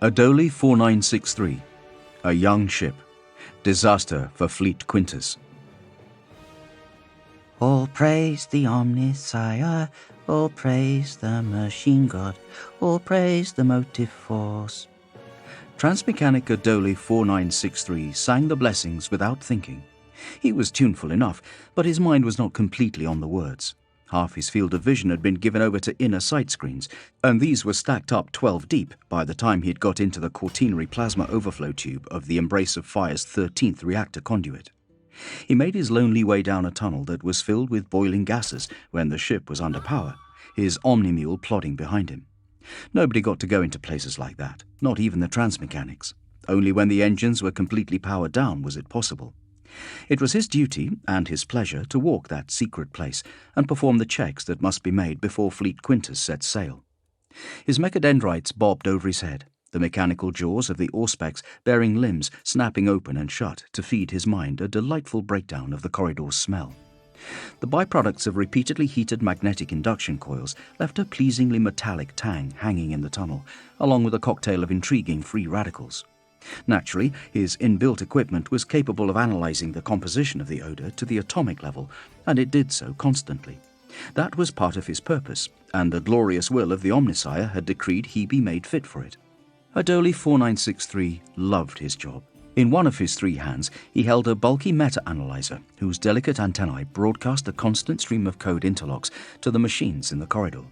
Adoli 4963, a young ship. Disaster for Fleet Quintus. All praise the Omnisire, all praise the machine god, all praise the motive force. Transmechanic Adoli 4963 sang the blessings without thinking. He was tuneful enough, but his mind was not completely on the words. Half his field of vision had been given over to inner sight screens, and these were stacked up 12 deep by the time he had got into the quaternary plasma overflow tube of the Embrace of Fire's 13th reactor conduit. He made his lonely way down a tunnel that was filled with boiling gases when the ship was under power, his omni-mule plodding behind him. Nobody got to go into places like that, not even the transmechanics. Only when the engines were completely powered down was it possible. It was his duty and his pleasure to walk that secret place and perform the checks that must be made before Fleet Quintus set sail. His mechadendrites bobbed over his head, the mechanical jaws of the Auspex bearing limbs snapping open and shut to feed his mind a delightful breakdown of the corridor's smell. The byproducts of repeatedly heated magnetic induction coils left a pleasingly metallic tang hanging in the tunnel, along with a cocktail of intriguing free radicals. Naturally, his inbuilt equipment was capable of analyzing the composition of the odor to the atomic level, and it did so constantly. That was part of his purpose, and the glorious will of the Omnisire had decreed he be made fit for it. Adoli 4963 loved his job. In one of his 3 hands, he held a bulky meta-analyzer whose delicate antennae broadcast a constant stream of code interlocks to the machines in the corridor.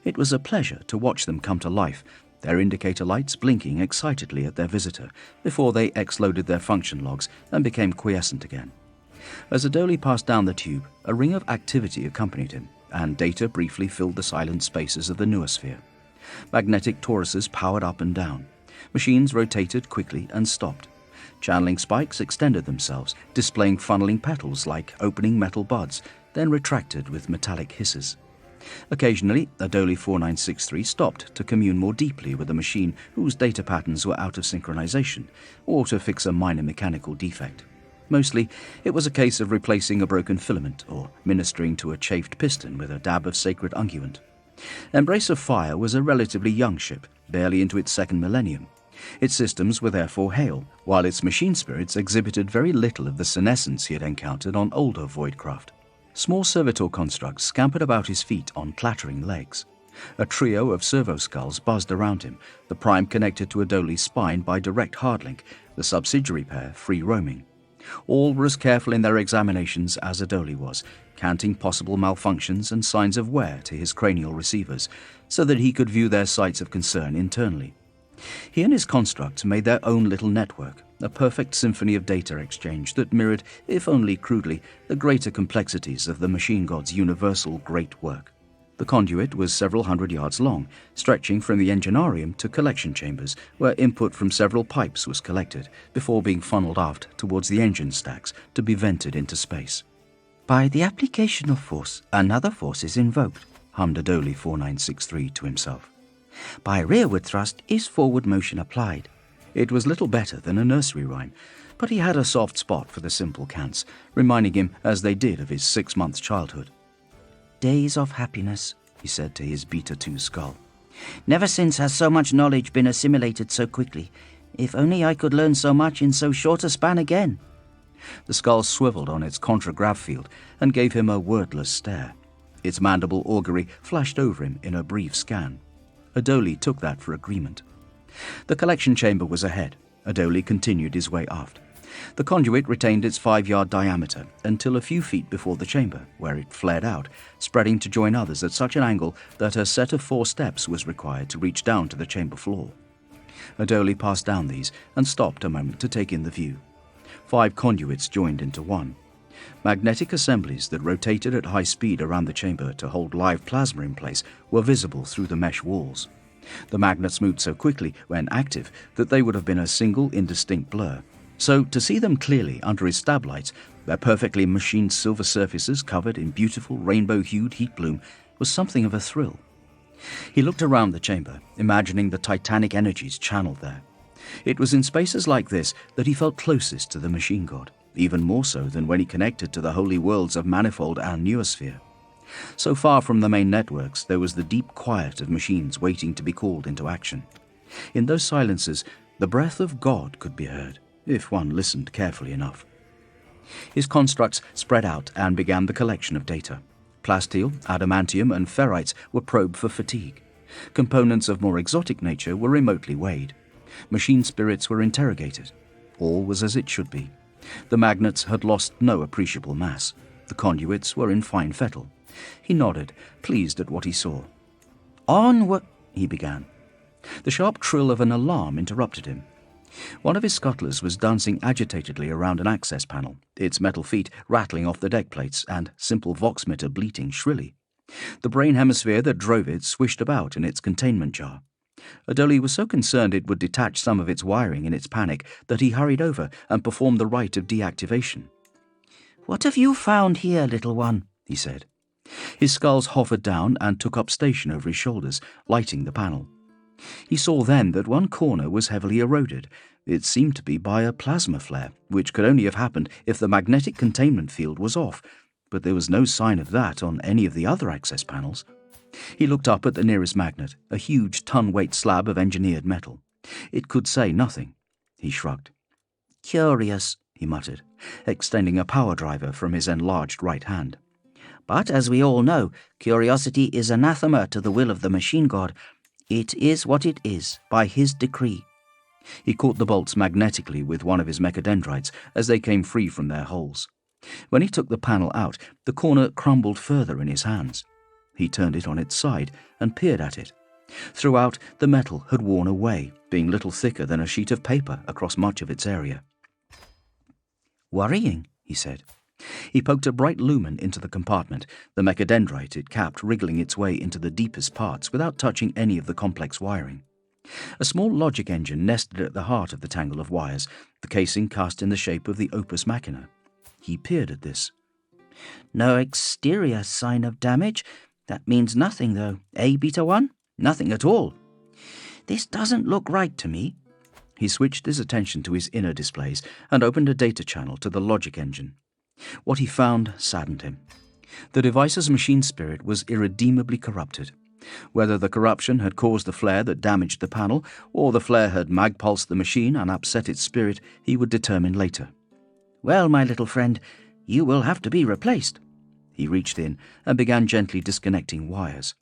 It was a pleasure to watch them come to life, their indicator lights blinking excitedly at their visitor before they exloaded their function logs and became quiescent again. As Adoli passed down the tube, a ring of activity accompanied him, and data briefly filled the silent spaces of the noosphere. Magnetic toruses powered up and down. Machines rotated quickly and stopped. Channeling spikes extended themselves, displaying funneling petals like opening metal buds, then retracted with metallic hisses. Occasionally, Adoli 4963 stopped to commune more deeply with a machine whose data patterns were out of synchronization, or to fix a minor mechanical defect. Mostly, it was a case of replacing a broken filament or ministering to a chafed piston with a dab of sacred unguent. Embrace of Fire was a relatively young ship, barely into its 2nd millennium. Its systems were therefore hale, while its machine spirits exhibited very little of the senescence he had encountered on older voidcraft. Small servitor constructs scampered about his feet on clattering legs. A trio of servo skulls buzzed around him, the prime connected to Adoli's spine by direct hardlink, the subsidiary pair free roaming. All were as careful in their examinations as Adoli was, counting possible malfunctions and signs of wear to his cranial receivers, so that he could view their sites of concern internally. He and his constructs made their own little network, a perfect symphony of data exchange that mirrored, if only crudely, the greater complexities of the machine god's universal great work. The conduit was several hundred yards long, stretching from the enginarium to collection chambers, where input from several pipes was collected, before being funneled aft towards the engine stacks to be vented into space. By the application of force, another force is invoked, hummed Adoli 4963 to himself. By rearward thrust is forward motion applied. It was little better than a nursery rhyme, but he had a soft spot for the simple cants, reminding him as they did of his 6-month childhood. Days of happiness, he said to his Beta 2 skull. Never since has so much knowledge been assimilated so quickly. If only I could learn so much in so short a span again. The skull swiveled on its contragrav field and gave him a wordless stare. Its mandible augury flashed over him in a brief scan. Adoli took that for agreement. The collection chamber was ahead. Adoli continued his way aft. The conduit retained its 5-yard diameter until a few feet before the chamber, where it flared out, spreading to join others at such an angle that a set of 4 steps was required to reach down to the chamber floor. Adoli passed down these and stopped a moment to take in the view. 5 conduits joined into one. Magnetic assemblies that rotated at high speed around the chamber to hold live plasma in place were visible through the mesh walls. The magnets moved so quickly when active that they would have been a single indistinct blur. So to see them clearly under his stab lights, their perfectly machined silver surfaces covered in beautiful rainbow-hued heat bloom, was something of a thrill. He looked around the chamber, imagining the titanic energies channeled there. It was in spaces like this that he felt closest to the machine god, even more so than when he connected to the holy worlds of Manifold and Noosphere. So far from the main networks, there was the deep quiet of machines waiting to be called into action. In those silences, the breath of God could be heard, if one listened carefully enough. His constructs spread out and began the collection of data. Plasteel, adamantium, and ferrites were probed for fatigue. Components of more exotic nature were remotely weighed. Machine spirits were interrogated. All was as it should be. The magnets had lost no appreciable mass. The conduits were in fine fettle. He nodded, pleased at what he saw. "Onward," he began. The sharp trill of an alarm interrupted him. One of his scuttlers was dancing agitatedly around an access panel, its metal feet rattling off the deck plates and simple voxmeter bleating shrilly. The brain hemisphere that drove it swished about in its containment jar. Adoli was so concerned it would detach some of its wiring in its panic that he hurried over and performed the rite of deactivation. "What have you found here, little one?" he said. His skulls hovered down and took up station over his shoulders, lighting the panel. He saw then that one corner was heavily eroded. It seemed to be by a plasma flare, which could only have happened if the magnetic containment field was off, but there was no sign of that on any of the other access panels. He looked up at the nearest magnet, a huge ton-weight slab of engineered metal. It could say nothing. He shrugged. "Curious," he muttered, extending a power driver from his enlarged right hand. "But as we all know, curiosity is anathema to the will of the machine god. It is what it is, by his decree." He caught the bolts magnetically with one of his mechadendrites as they came free from their holes. When he took the panel out, the corner crumbled further in his hands. He turned it on its side and peered at it. Throughout, the metal had worn away, being little thicker than a sheet of paper across much of its area. "Worrying," he said. He poked a bright lumen into the compartment, the mechadendrite it capped wriggling its way into the deepest parts without touching any of the complex wiring. A small logic engine nested at the heart of the tangle of wires, the casing cast in the shape of the opus machina. He peered at this. "No exterior sign of damage. That means nothing, though. Beta 1? Nothing at all. This doesn't look right to me." He switched his attention to his inner displays and opened a data channel to the logic engine. What he found saddened him. The device's machine spirit was irredeemably corrupted. Whether the corruption had caused the flare that damaged the panel, or the flare had magpulsed the machine and upset its spirit, he would determine later. "Well, my little friend, you will have to be replaced." He reached in and began gently disconnecting wires.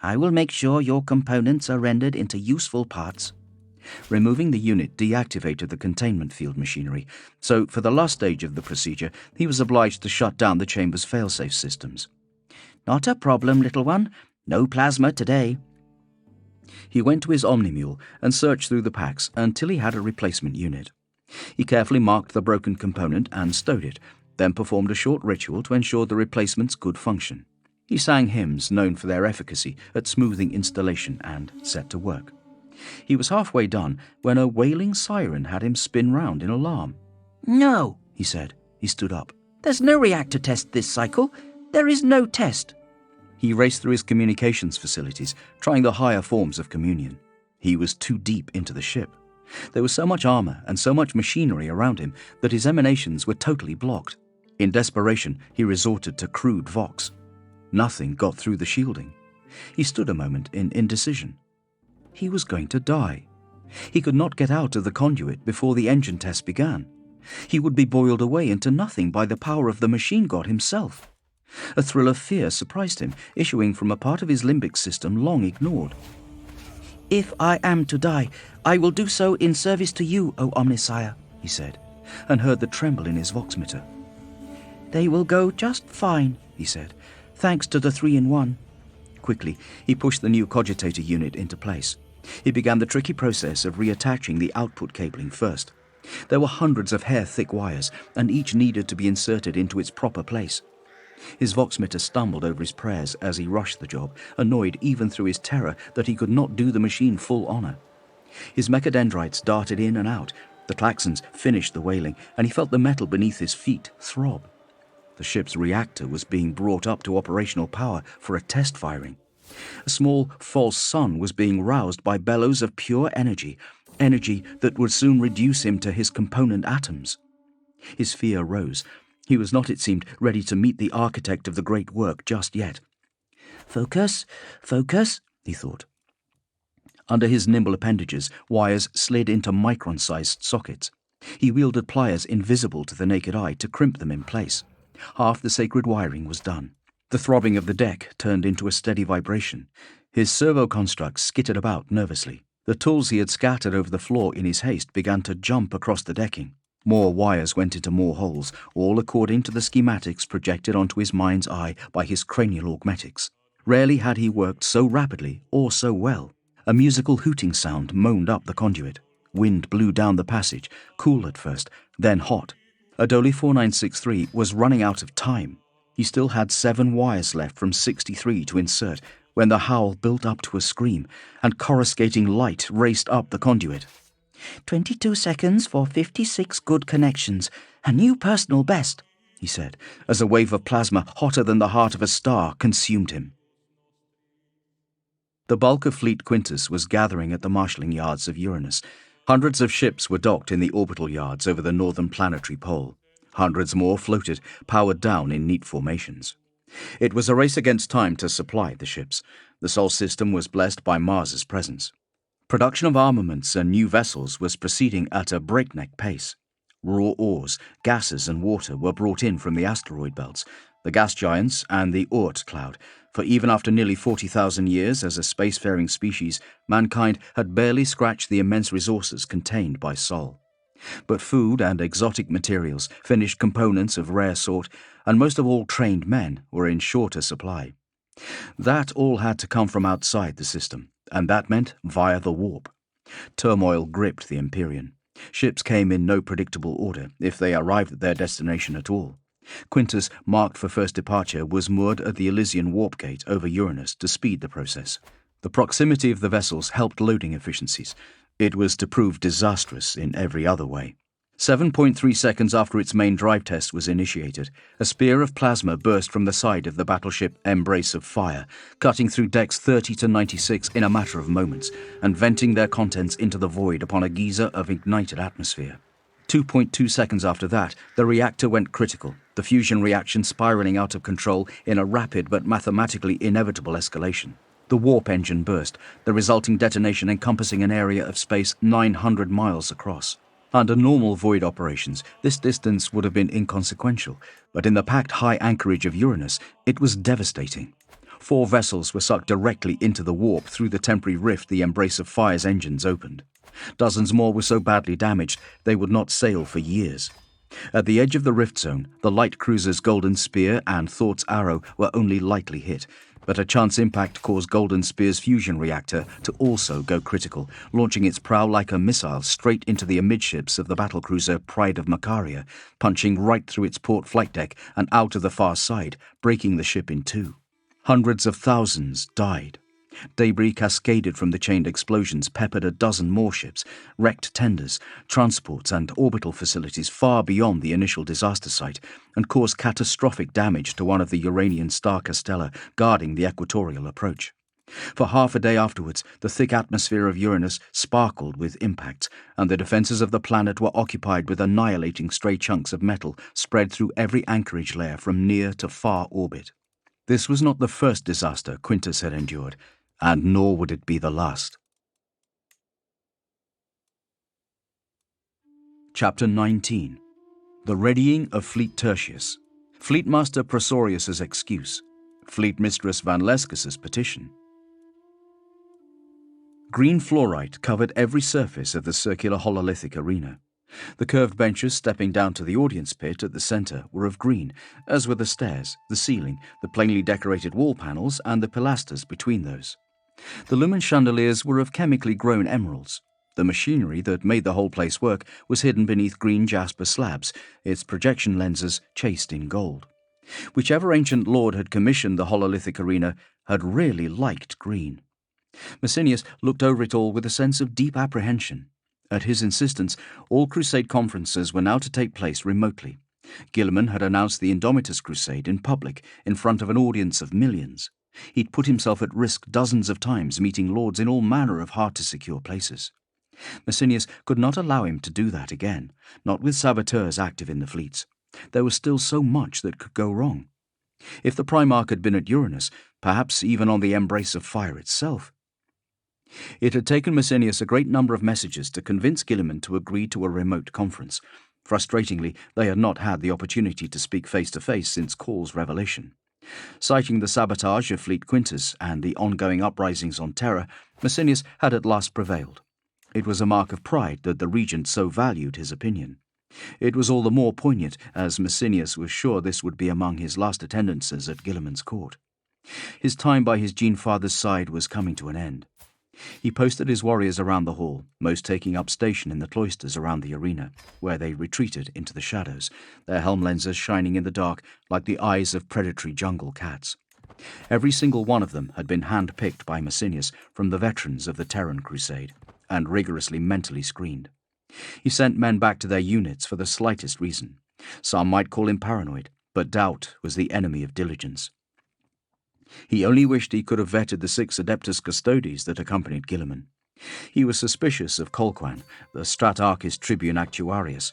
"I will make sure your components are rendered into useful parts." Removing the unit deactivated the containment field machinery, so for the last stage of the procedure, he was obliged to shut down the chamber's failsafe systems. "Not a problem, little one. No plasma today." He went to his Omnimule and searched through the packs until he had a replacement unit. He carefully marked the broken component and stowed it, then performed a short ritual to ensure the replacement's good function. He sang hymns known for their efficacy at smoothing installation and set to work. He was halfway done when a wailing siren had him spin round in alarm. "No," he said. He stood up. "There's no reactor test this cycle. There is no test." He raced through his communications facilities, trying the higher forms of communion. He was too deep into the ship. There was so much armor and so much machinery around him that his emanations were totally blocked. In desperation, he resorted to crude vox. Nothing got through the shielding. He stood a moment in indecision. He was going to die. He could not get out of the conduit before the engine test began. He would be boiled away into nothing by the power of the machine god himself. A thrill of fear surprised him, issuing from a part of his limbic system long ignored. "If I am to die, I will do so in service to you, O Omnisire," he said, and heard the tremble in his voxmeter. "They will go just fine," he said, "thanks to the 3-in-1. Quickly, he pushed the new cogitator unit into place. He began the tricky process of reattaching the output cabling first. There were hundreds of hair-thick wires, and each needed to be inserted into its proper place. His voxmeter stumbled over his prayers as he rushed the job, annoyed even through his terror that he could not do the machine full honor. His mechadendrites darted in and out, the klaxons finished the wailing, and he felt the metal beneath his feet throb. The ship's reactor was being brought up to operational power for a test firing. A small false sun was being roused by bellows of pure energy, energy that would soon reduce him to his component atoms. His fear rose. He was not, it seemed, ready to meet the architect of the great work just yet. Focus, focus, he thought. Under his nimble appendages, wires slid into micron-sized sockets. He wielded pliers invisible to the naked eye to crimp them in place. Half the sacred wiring was done. The throbbing of the deck turned into a steady vibration. His servo-constructs skittered about nervously. The tools he had scattered over the floor in his haste began to jump across the decking. More wires went into more holes, all according to the schematics projected onto his mind's eye by his cranial augmetics. Rarely had he worked so rapidly or so well. A musical hooting sound moaned up the conduit. Wind blew down the passage, cool at first, then hot. Adoli 4963 was running out of time. He still had 7 wires left from 63 to insert when the howl built up to a scream, and coruscating light raced up the conduit. 22 seconds for 56 good connections. A new personal best, he said, as a wave of plasma hotter than the heart of a star consumed him. The bulk of Fleet Quintus was gathering at the marshalling yards of Uranus. Hundreds of ships were docked in the orbital yards over the northern planetary pole. Hundreds more floated, powered down in neat formations. It was a race against time to supply the ships. The Sol system was blessed by Mars's presence. Production of armaments and new vessels was proceeding at a breakneck pace. Raw ores, gases and water were brought in from the asteroid belts, the gas giants and the Oort cloud, for even after nearly 40,000 years as a spacefaring species, mankind had barely scratched the immense resources contained by Sol. But food and exotic materials, finished components of rare sort, and most of all trained men were in shorter supply. That all had to come from outside the system, and that meant via the warp. Turmoil gripped the Empyrean. Ships came in no predictable order, if they arrived at their destination at all. Quintus, marked for first departure, was moored at the Elysian warp gate over Uranus to speed the process. The proximity of the vessels helped loading efficiencies. It was to prove disastrous in every other way. 7.3 seconds after its main drive test was initiated, a spear of plasma burst from the side of the battleship Embrace of Fire, cutting through decks 30 to 96 in a matter of moments, and venting their contents into the void upon a geyser of ignited atmosphere. 2.2 seconds after that, the reactor went critical, the fusion reaction spiraling out of control in a rapid but mathematically inevitable escalation. The warp engine burst, the resulting detonation encompassing an area of space 900 miles across. Under normal void operations, this distance would have been inconsequential, but in the packed high anchorage of Uranus, it was devastating. 4 vessels were sucked directly into the warp through the temporary rift the Embrace of Fire's engines opened. Dozens more were so badly damaged they would not sail for years. At the edge of the rift zone, the light cruisers Golden Spear and Thought's Arrow were only lightly hit, but a chance impact caused Golden Spear's fusion reactor to also go critical, launching its prow like a missile straight into the amidships of the battlecruiser Pride of Macaria, punching right through its port flight deck and out of the far side, breaking the ship in 2. Hundreds of thousands died. Debris cascaded from the chained explosions peppered a dozen more ships, wrecked tenders, transports and orbital facilities far beyond the initial disaster site, and caused catastrophic damage to one of the Uranian Star Castella guarding the equatorial approach. For half a day afterwards, the thick atmosphere of Uranus sparkled with impacts, and the defences of the planet were occupied with annihilating stray chunks of metal spread through every anchorage layer from near to far orbit. This was not the first disaster Quintus had endured, and nor would it be the last. Chapter 19. The Readying of Fleet Tertius. Fleetmaster Prosorius's excuse. Fleet Mistress Van Lescus's petition. Green fluorite covered every surface of the circular hololithic arena. The curved benches stepping down to the audience pit at the centre were of green, as were the stairs, the ceiling, the plainly decorated wall panels, and the pilasters between those. The lumen chandeliers were of chemically grown emeralds. The machinery that made the whole place work was hidden beneath green jasper slabs, its projection lenses chased in gold. Whichever ancient lord had commissioned the hololithic arena had really liked green. Messinius looked over it all with a sense of deep apprehension. At his insistence, all crusade conferences were now to take place remotely. Gilliman had announced the Indomitus Crusade in public, in front of an audience of millions. He'd put himself at risk dozens of times meeting lords in all manner of hard-to-secure places. Messinius could not allow him to do that again, not with saboteurs active in the fleets. There was still so much that could go wrong. If the Primarch had been at Uranus, perhaps even on the Embrace of Fire itself. It had taken Messenius a great number of messages to convince Gilliman to agree to a remote conference. Frustratingly, they had not had the opportunity to speak face-to-face since Call's revelation. Citing the sabotage of Fleet Quintus and the ongoing uprisings on Terra, Messenius had at last prevailed. It was a mark of pride that the Regent so valued his opinion. It was all the more poignant as Messenius was sure this would be among his last attendances at Gilliman's court. His time by his Gene-father's side was coming to an end. He posted his warriors around the hall, most taking up station in the cloisters around the arena, where they retreated into the shadows, their helm lenses shining in the dark like the eyes of predatory jungle cats. Every single one of them had been hand-picked by Messenius from the veterans of the Terran Crusade, and rigorously mentally screened. He sent men back to their units for the slightest reason. Some might call him paranoid, but doubt was the enemy of diligence. He only wished he could have vetted the 6 Adeptus Custodes that accompanied Gilliman. He was suspicious of Colquan, the Stratarchist Tribune Actuarius.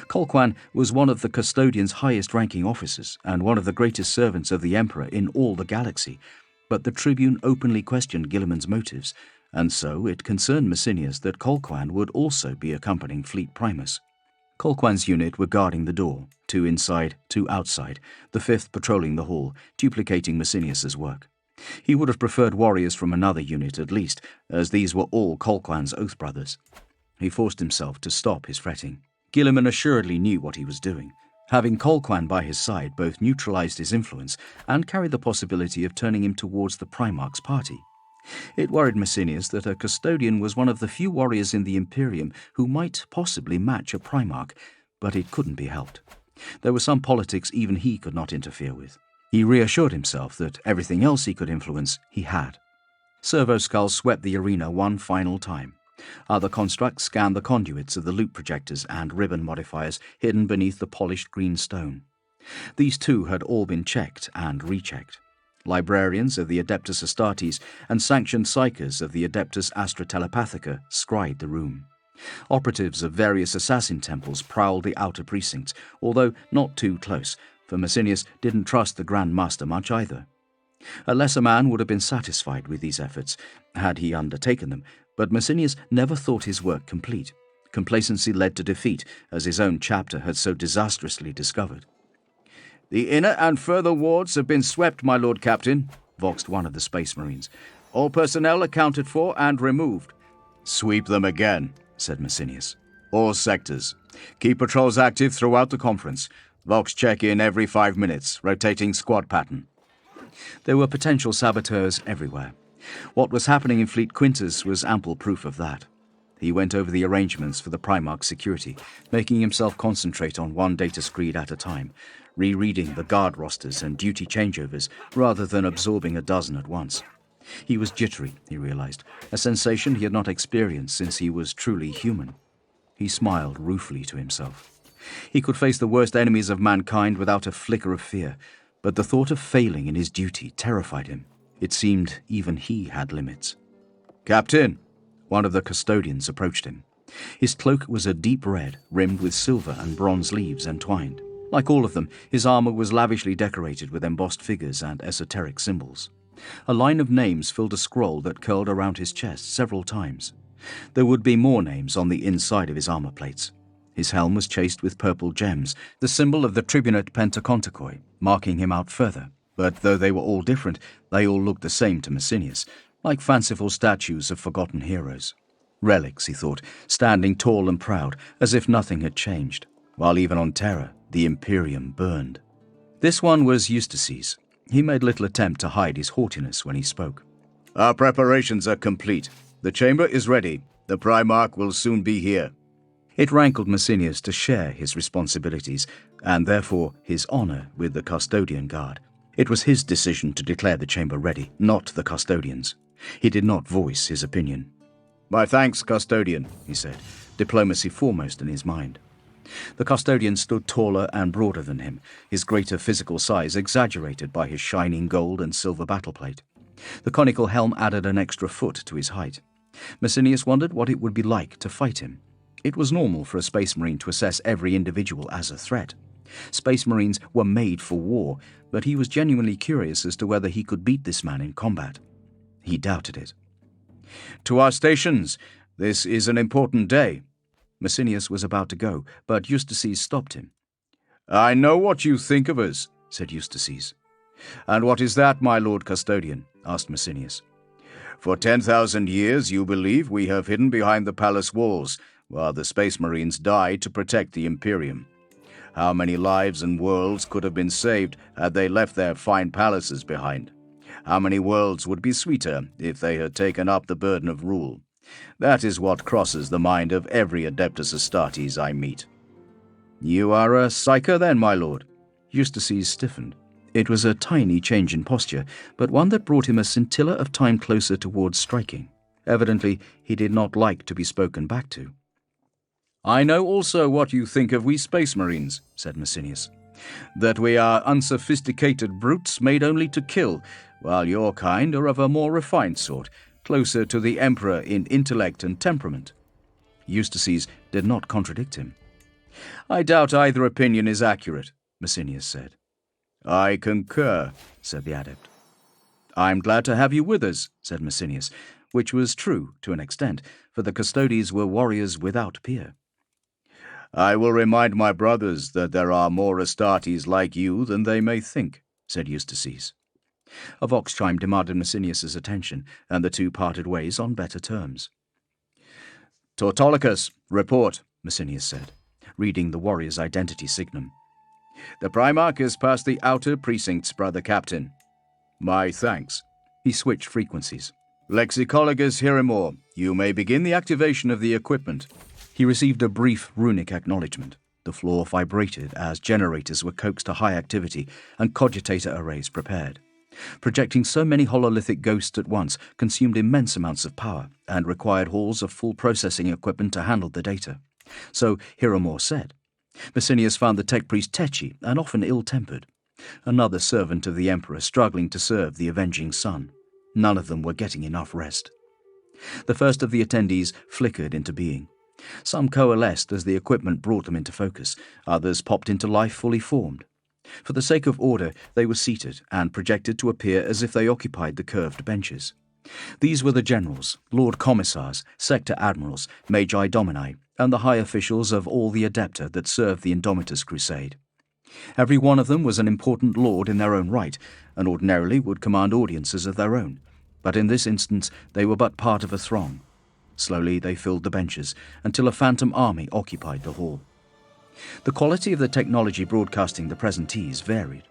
Colquan was one of the Custodian's highest-ranking officers and one of the greatest servants of the Emperor in all the galaxy, but the Tribune openly questioned Gilliman's motives, and so it concerned Messenius that Colquan would also be accompanying Fleet Primus. Colquan's unit were guarding the door, 2 inside, 2 outside, the 5th patrolling the hall, duplicating Messenius's work. He would have preferred warriors from another unit at least, as these were all Colquan's oath brothers. He forced himself to stop his fretting. Gilliman assuredly knew what he was doing. Having Colquan by his side both neutralized his influence and carried the possibility of turning him towards the Primarch's party. It worried Messenius that a Custodian was one of the few warriors in the Imperium who might possibly match a Primarch, but it couldn't be helped. There was some politics even he could not interfere with. He reassured himself that everything else he could influence, he had. Servo skulls swept the arena one final time. Other constructs scanned the conduits of the loop projectors and ribbon modifiers hidden beneath the polished green stone. These too had all been checked and rechecked. Librarians of the Adeptus Astartes and sanctioned psychers of the Adeptus Astra Telepathica scried the room. Operatives of various assassin temples prowled the outer precincts, although not too close, for Messenius didn't trust the Grand Master much either. A lesser man would have been satisfied with these efforts, had he undertaken them, but Messenius never thought his work complete. Complacency led to defeat, as his own chapter had so disastrously discovered. "The inner and further wards have been swept, my Lord Captain," voxed one of the Space Marines. "All personnel accounted for and removed." "Sweep them again," said Messenius. "All sectors. Keep patrols active throughout the conference. Vox check in every 5 minutes, rotating squad pattern." There were potential saboteurs everywhere. What was happening in Fleet Quintus was ample proof of that. He went over the arrangements for the Primarch's security, making himself concentrate on one data screed at a time, rereading the guard rosters and duty changeovers rather than absorbing a dozen at once. He was jittery, he realized, a sensation he had not experienced since he was truly human. He smiled ruefully to himself. He could face the worst enemies of mankind without a flicker of fear, but the thought of failing in his duty terrified him. It seemed even he had limits. "Captain!" One of the custodians approached him. His cloak was a deep red, rimmed with silver and bronze leaves entwined. Like all of them, his armor was lavishly decorated with embossed figures and esoteric symbols. A line of names filled a scroll that curled around his chest several times. There would be more names on the inside of his armor plates. His helm was chased with purple gems, the symbol of the Tribunate Pentaconticoi, marking him out further. But though they were all different, they all looked the same to Messenius, like fanciful statues of forgotten heroes. Relics, he thought, standing tall and proud, as if nothing had changed, while even on Terra, the Imperium burned. This one was Eustace's. He made little attempt to hide his haughtiness when he spoke. "Our preparations are complete. The chamber is ready. The Primarch will soon be here." It rankled Messenius to share his responsibilities, and therefore his honor, with the Custodian Guard. It was his decision to declare the chamber ready, not the Custodian's. He did not voice his opinion. "My thanks, Custodian," he said, diplomacy foremost in his mind. The Custodian stood taller and broader than him, his greater physical size exaggerated by his shining gold and silver battleplate. The conical helm added an extra foot to his height. Messenius wondered what it would be like to fight him. It was normal for a Space Marine to assess every individual as a threat. Space Marines were made for war, but he was genuinely curious as to whether he could beat this man in combat. He doubted it. "To our stations! This is an important day." Messinius was about to go, but Eustaces stopped him. "I know what you think of us," said Eustaces. "And what is that, my lord custodian?" asked Messinius. "For 10,000 years you believe we have hidden behind the palace walls, while the Space Marines died to protect the Imperium. How many lives and worlds could have been saved had they left their fine palaces behind? How many worlds would be sweeter if they had taken up the burden of rule? That is what crosses the mind of every Adeptus Astartes I meet." "You are a psyker then, my lord?" Eustaces stiffened. It was a tiny change in posture, but one that brought him a scintilla of time closer towards striking. Evidently, he did not like to be spoken back to. "I know also what you think of we Space Marines," said Messinius. "That we are unsophisticated brutes made only to kill, while your kind are of a more refined sort, closer to the Emperor in intellect and temperament." Eustaces did not contradict him. "I doubt either opinion is accurate," Messinius said. "I concur," said the adept. "I'm glad to have you with us," said Messinius, which was true to an extent, for the Custodes were warriors without peer. "I will remind my brothers that there are more Astartes like you than they may think," said Eustaces. A vox chime demanded Messinius's attention, and the two parted ways on better terms. "Tautolicus, report," Messinius said, reading the warrior's identity signum. "The Primarch is past the outer precincts, brother captain." "My thanks." He switched frequencies. "Lexicologus Hirimor, you may begin the activation of the equipment." He received a brief runic acknowledgement. The floor vibrated as generators were coaxed to high activity and cogitator arrays prepared. Projecting so many hololithic ghosts at once consumed immense amounts of power and required halls of full processing equipment to handle the data. So Hirimor said. Messinius found the tech priest tetchy and often ill-tempered. Another servant of the Emperor struggling to serve the avenging sun. None of them were getting enough rest. The first of the attendees flickered into being. Some coalesced as the equipment brought them into focus. Others popped into life fully formed. For the sake of order, they were seated and projected to appear as if they occupied the curved benches. These were the generals, lord commissars, sector admirals, magi domini, and the high officials of all the adepta that served the Indomitus Crusade. Every one of them was an important lord in their own right, and ordinarily would command audiences of their own. But in this instance, they were but part of a throng. Slowly they filled the benches, until a phantom army occupied the hall. The quality of the technology broadcasting the presentees varied.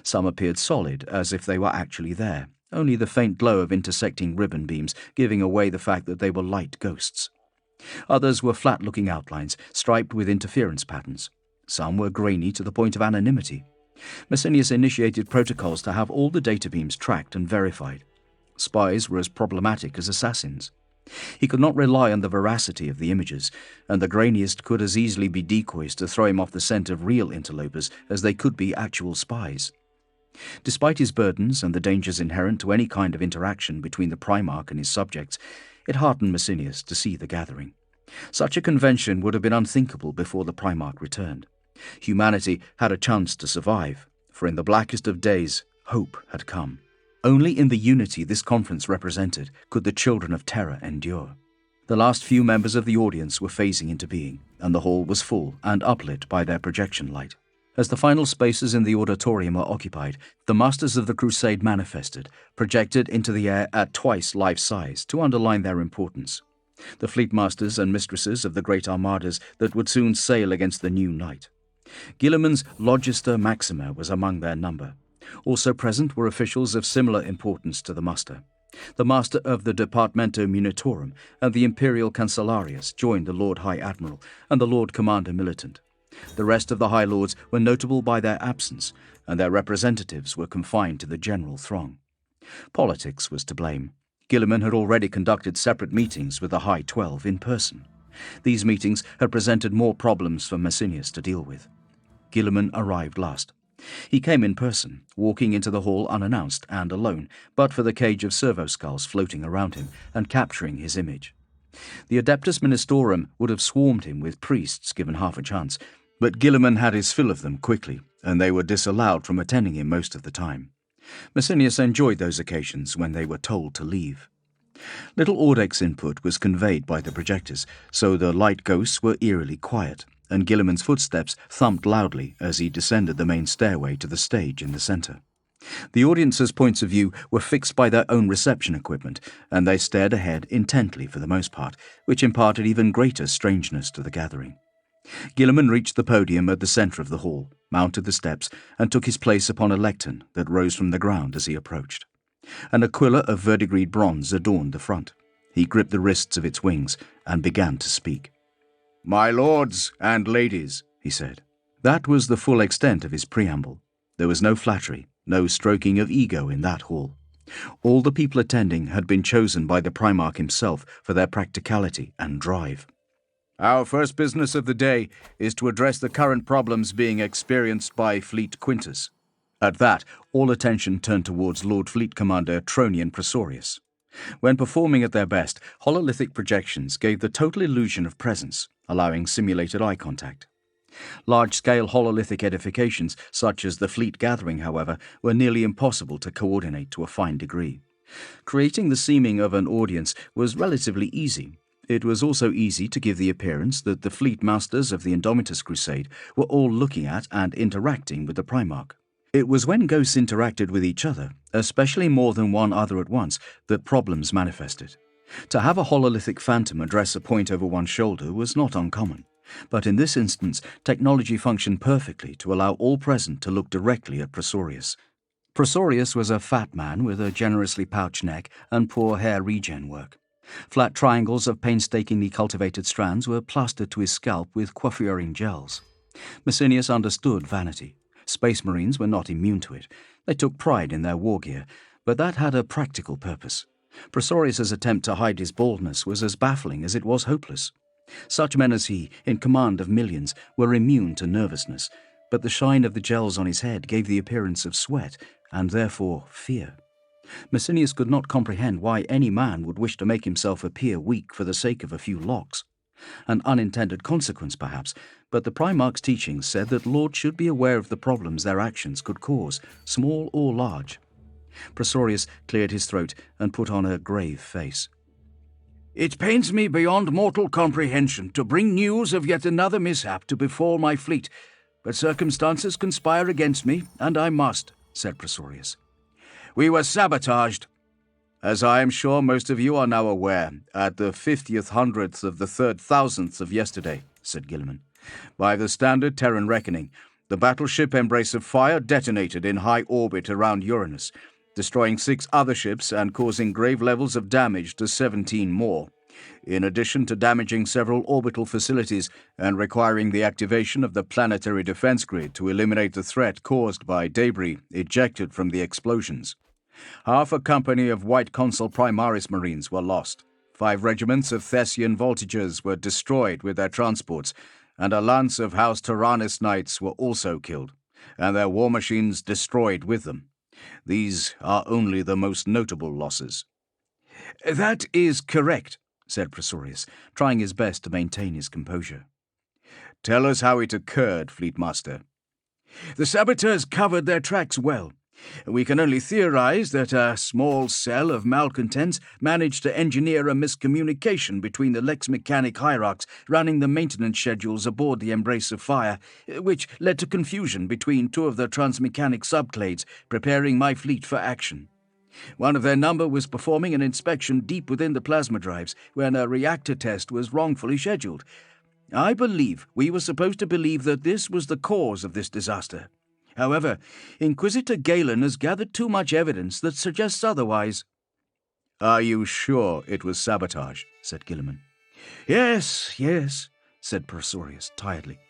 Some appeared solid, as if they were actually there, only the faint glow of intersecting ribbon beams giving away the fact that they were light ghosts. Others were flat-looking outlines, striped with interference patterns. Some were grainy to the point of anonymity. Messinius initiated protocols to have all the data beams tracked and verified. Spies were as problematic as assassins. He could not rely on the veracity of the images, and the grainiest could as easily be decoys to throw him off the scent of real interlopers as they could be actual spies. Despite his burdens and the dangers inherent to any kind of interaction between the Primarch and his subjects, it heartened Messinius to see the gathering. Such a convention would have been unthinkable before the Primarch returned. Humanity had a chance to survive, for in the blackest of days, hope had come. Only in the unity this conference represented could the children of terror endure. The last few members of the audience were phasing into being, and the hall was full and uplit by their projection light. As the final spaces in the auditorium were occupied, the Masters of the Crusade manifested, projected into the air at twice life size to underline their importance. The fleet masters and mistresses of the great armadas that would soon sail against the new night. Guilliman's Logister Maxima was among their number. Also present were officials of similar importance to the muster. The master of the Departamento Munitorum and the Imperial Cancellarius joined the Lord High Admiral and the Lord Commander Militant. The rest of the High Lords were notable by their absence, and their representatives were confined to the general throng. Politics was to blame. Guilliman had already conducted separate meetings with the High 12 in person. These meetings had presented more problems for Messinius to deal with. Guilliman arrived last. He came in person, walking into the hall unannounced and alone, but for the cage of servo-skulls floating around him and capturing his image. The Adeptus Ministorum would have swarmed him with priests given half a chance, but Guilliman had his fill of them quickly, and they were disallowed from attending him most of the time. Messinius enjoyed those occasions when they were told to leave. Little Audek's input was conveyed by the projectors, so the light ghosts were eerily quiet, and Gilliman's footsteps thumped loudly as he descended the main stairway to the stage in the centre. The audience's points of view were fixed by their own reception equipment, and they stared ahead intently for the most part, which imparted even greater strangeness to the gathering. Gilliman reached the podium at the centre of the hall, mounted the steps, and took his place upon a lectern that rose from the ground as he approached. An aquila of verdigreed bronze adorned the front. He gripped the wrists of its wings and began to speak. "My lords and ladies," he said. That was the full extent of his preamble. There was no flattery, no stroking of ego in that hall. All the people attending had been chosen by the Primarch himself for their practicality and drive. "Our first business of the day is to address the current problems being experienced by Fleet Quintus." At that, all attention turned towards Lord Fleet Commander Tronian Presorius. When performing at their best, hololithic projections gave the total illusion of presence, allowing simulated eye contact. Large-scale hololithic edifications, such as the Fleet Gathering, however, were nearly impossible to coordinate to a fine degree. Creating the seeming of an audience was relatively easy. It was also easy to give the appearance that the Fleet Masters of the Indomitus Crusade were all looking at and interacting with the Primarch. It was when ghosts interacted with each other, especially more than one other at once, that problems manifested. To have a hololithic phantom address a point over one's shoulder was not uncommon, but in this instance technology functioned perfectly to allow all present to look directly at Presorius. Presorius was a fat man with a generously pouched neck and poor hair regen work. Flat triangles of painstakingly cultivated strands were plastered to his scalp with coiffuring gels. Messinius understood vanity. Space Marines were not immune to it. They took pride in their war gear, but that had a practical purpose. Presorius's attempt to hide his baldness was as baffling as it was hopeless. Such men as he, in command of millions, were immune to nervousness, but the shine of the gels on his head gave the appearance of sweat, and therefore fear. Messinius could not comprehend why any man would wish to make himself appear weak for the sake of a few locks. An unintended consequence, perhaps, but the Primarch's teachings said that lords should be aware of the problems their actions could cause, small or large. Presorius cleared his throat and put on a grave face. "It pains me beyond mortal comprehension to bring news of yet another mishap to befall my fleet, but circumstances conspire against me, and I must," said Presorius. "We were sabotaged. As I am sure most of you are now aware, at the 50th hundredth of the 3,000th of yesterday," said Gilliman. "By the standard Terran reckoning, the battleship Embrace of Fire detonated in high orbit around Uranus, destroying 6 other ships and causing grave levels of damage to 17 more, in addition to damaging several orbital facilities and requiring the activation of the planetary defense grid to eliminate the threat caused by debris ejected from the explosions. Half a company of White Consul Primaris Marines were lost. 5 regiments of Thessian Voltigeurs were destroyed with their transports, and a lance of House Tyrannus Knights were also killed, and their war machines destroyed with them. These are only the most notable losses." "That is correct," said Presorius, trying his best to maintain his composure. "Tell us how it occurred, Fleetmaster." "The saboteurs covered their tracks well. We can only theorize that a small cell of malcontents managed to engineer a miscommunication between the Lex Mechanic hierarchs running the maintenance schedules aboard the Embrace of Fire, which led to confusion between 2 of the transmechanic subclades preparing my fleet for action. One of their number was performing an inspection deep within the plasma drives when a reactor test was wrongfully scheduled. I believe we were supposed to believe that this was the cause of this disaster. However, Inquisitor Galen has gathered too much evidence that suggests otherwise." "Are you sure it was sabotage?" said Gilliman. Yes, said Presorius tiredly.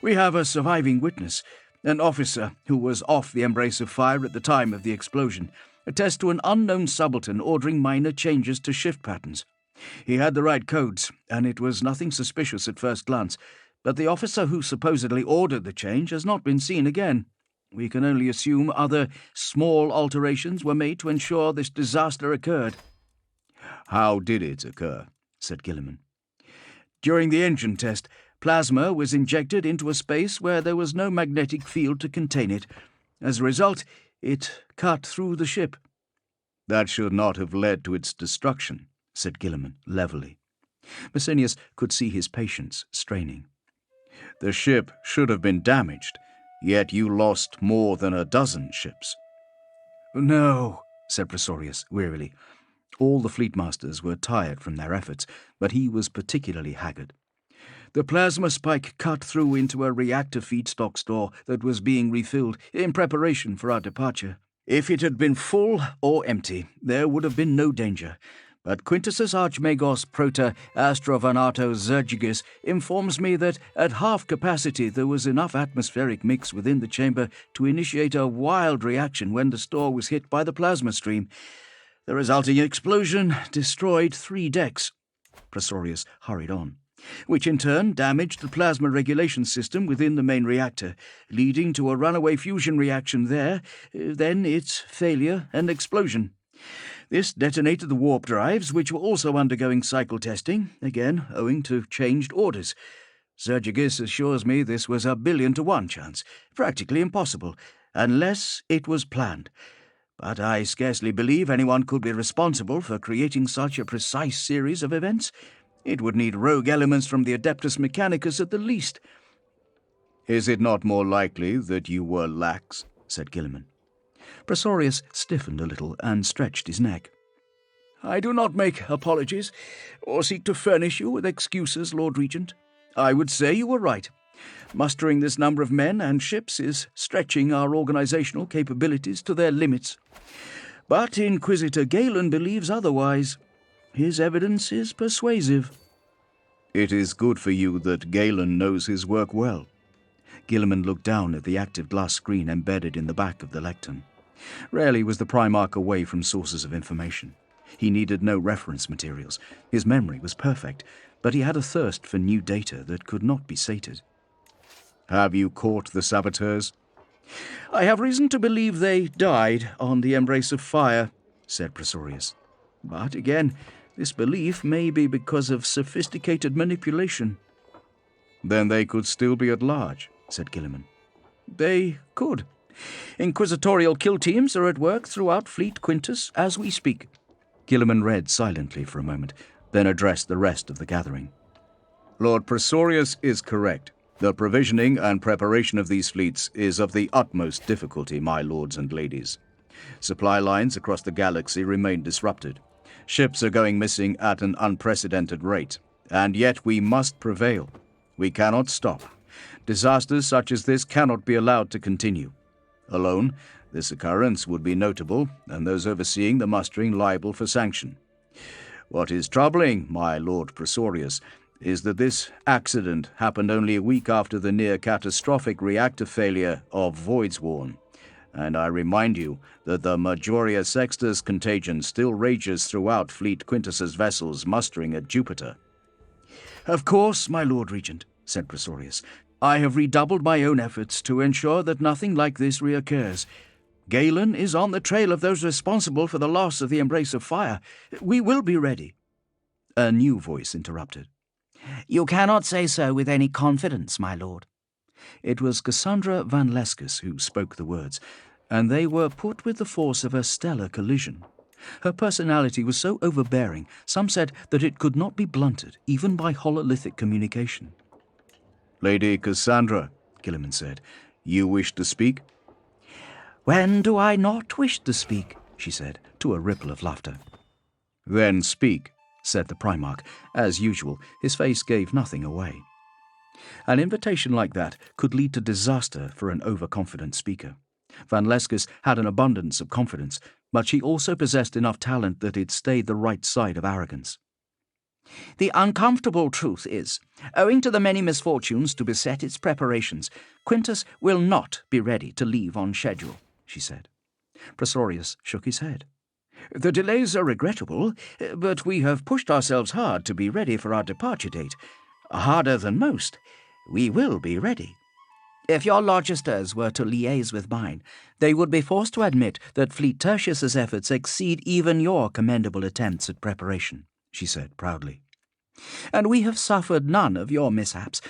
"We have a surviving witness, an officer who was off the Embrace of Fire at the time of the explosion, attests to an unknown subaltern ordering minor changes to shift patterns. He had the right codes, and it was nothing suspicious at first glance, but the officer who supposedly ordered the change has not been seen again. We can only assume other small alterations were made to ensure this disaster occurred." "How did it occur?" said Gilliman. "During the engine test, plasma was injected into a space where there was no magnetic field to contain it. As a result, it cut through the ship." That should not have led to its destruction, said Gilliman levelly. Messenius could see his patience straining. The ship should have been damaged, yet you lost more than a dozen ships. No, said Presorius wearily. All the fleetmasters were tired from their efforts, but he was particularly haggard. The plasma spike cut through into a reactor feedstock store that was being refilled in preparation for our departure. If it had been full or empty, there would have been no danger. But Quintus's Archmagos Proter Astrovanato Zergigis informs me that at half capacity there was enough atmospheric mix within the chamber to initiate a wild reaction when the store was hit by the plasma stream. The resulting explosion destroyed 3 decks. Presorius hurried on, which in turn damaged the plasma regulation system within the main reactor, leading to a runaway fusion reaction there, then its failure and explosion. This detonated the warp drives, which were also undergoing cycle testing, again owing to changed orders. Zergigis assures me this was a 1,000,000,000 to 1 chance, practically impossible, unless it was planned. But I scarcely believe anyone could be responsible for creating such a precise series of events. It would need rogue elements from the Adeptus Mechanicus at the least. Is it not more likely that you were lax? Said Gilliman. Presorius stiffened a little and stretched his neck. I do not make apologies, or seek to furnish you with excuses, Lord Regent. I would say you were right. Mustering this number of men and ships is stretching our organizational capabilities to their limits. But Inquisitor Galen believes otherwise. His evidence is persuasive. It is good for you that Galen knows his work well. Gilliman looked down at the active glass screen embedded in the back of the lectern. Rarely was the Primarch away from sources of information. He needed no reference materials. His memory was perfect, but he had a thirst for new data that could not be sated. Have you caught the saboteurs? I have reason to believe they died on the Embrace of Fire, said Presorius. But again, this belief may be because of sophisticated manipulation. Then they could still be at large, said Gilliman. They could. Inquisitorial kill teams are at work throughout Fleet Quintus as we speak. Gilliman read silently for a moment, then addressed the rest of the gathering. Lord Presorius is correct. The provisioning and preparation of these fleets is of the utmost difficulty, my lords and ladies. Supply lines across the galaxy remain disrupted. Ships are going missing at an unprecedented rate, and yet we must prevail. We cannot stop. Disasters such as this cannot be allowed to continue. Alone, this occurrence would be notable, and those overseeing the mustering liable for sanction. What is troubling, my Lord Presorius, is that this accident happened only a week after the near-catastrophic reactor failure of Voidsworn, and I remind you that the Majoria Sextus contagion still rages throughout Fleet Quintus's vessels mustering at Jupiter. Of course, my Lord Regent, said Presorius, I have redoubled my own efforts to ensure that nothing like this reoccurs. Galen is on the trail of those responsible for the loss of the Embrace of Fire. We will be ready. A new voice interrupted. You cannot say so with any confidence, my lord. It was Cassandra Van Lescus who spoke the words, and they were put with the force of a stellar collision. Her personality was so overbearing, some said that it could not be blunted, even by hololithic communication. Lady Cassandra, Gilliman said, you wish to speak? When do I not wish to speak? She said, to a ripple of laughter. Then speak, said the Primarch. As usual, his face gave nothing away. An invitation like that could lead to disaster for an overconfident speaker. Van Lescus had an abundance of confidence, but she also possessed enough talent that it stayed the right side of arrogance. The uncomfortable truth is, owing to the many misfortunes to beset its preparations, Quintus will not be ready to leave on schedule, she said. Presorius shook his head. The delays are regrettable, but we have pushed ourselves hard to be ready for our departure date. Harder than most. We will be ready. If your Logisters were to liaise with mine, they would be forced to admit that Fleet Tertius's efforts exceed even your commendable attempts at preparation, she said proudly. And we have suffered none of your mishaps.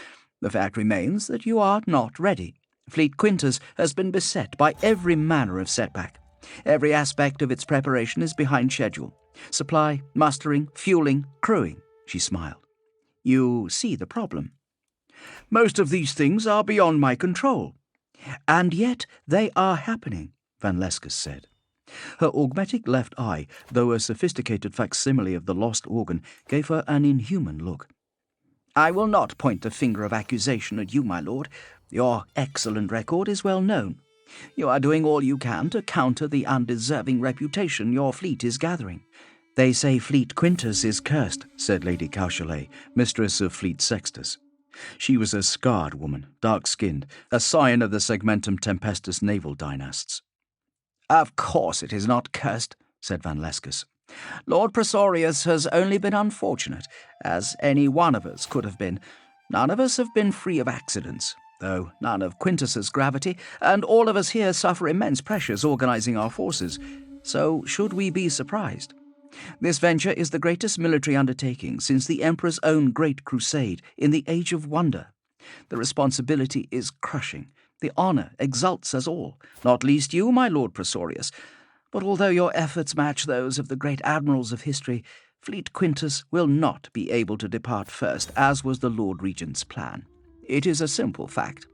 The fact remains that you are not ready. Fleet Quintus has been beset by every manner of setback. Every aspect of its preparation is behind schedule. Supply, mustering, fueling, crewing, she smiled. You see the problem. Most of these things are beyond my control. And yet they are happening, Van Lescus said. Her augmetic left eye, though a sophisticated facsimile of the lost organ, gave her an inhuman look. I will not point the finger of accusation at you, my lord. Your excellent record is well known. You are doing all you can to counter the undeserving reputation your fleet is gathering. They say Fleet Quintus is cursed, said Lady Cauchelet, mistress of Fleet Sextus. She was a scarred woman, dark-skinned, a scion of the Segmentum Tempestus naval dynasts. Of course it is not cursed, said Van Lescus. Lord Presorius has only been unfortunate, as any one of us could have been. None of us have been free of accidents, though none of Quintus's gravity, and all of us here suffer immense pressures organizing our forces. So should we be surprised? This venture is the greatest military undertaking since the Emperor's own great crusade in the Age of Wonder. The responsibility is crushing. The honour exalts us all, not least you, my Lord Presorius. But although your efforts match those of the great admirals of history, Fleet Quintus will not be able to depart first, as was the Lord Regent's plan. It is a simple fact.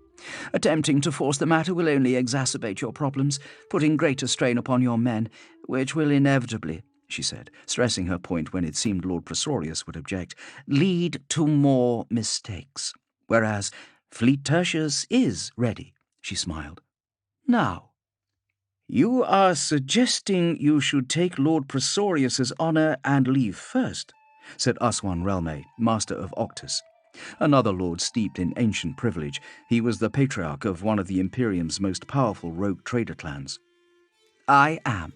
Attempting to force the matter will only exacerbate your problems, putting greater strain upon your men, which will inevitably, she said, stressing her point when it seemed Lord Presorius would object, lead to more mistakes. Whereas Fleet Tertius is ready, she smiled. Now, you are suggesting you should take Lord Presorius's honour and leave first, said Aswan Relme, master of Octus. Another lord steeped in ancient privilege, he was the patriarch of one of the Imperium's most powerful rogue trader clans. I am.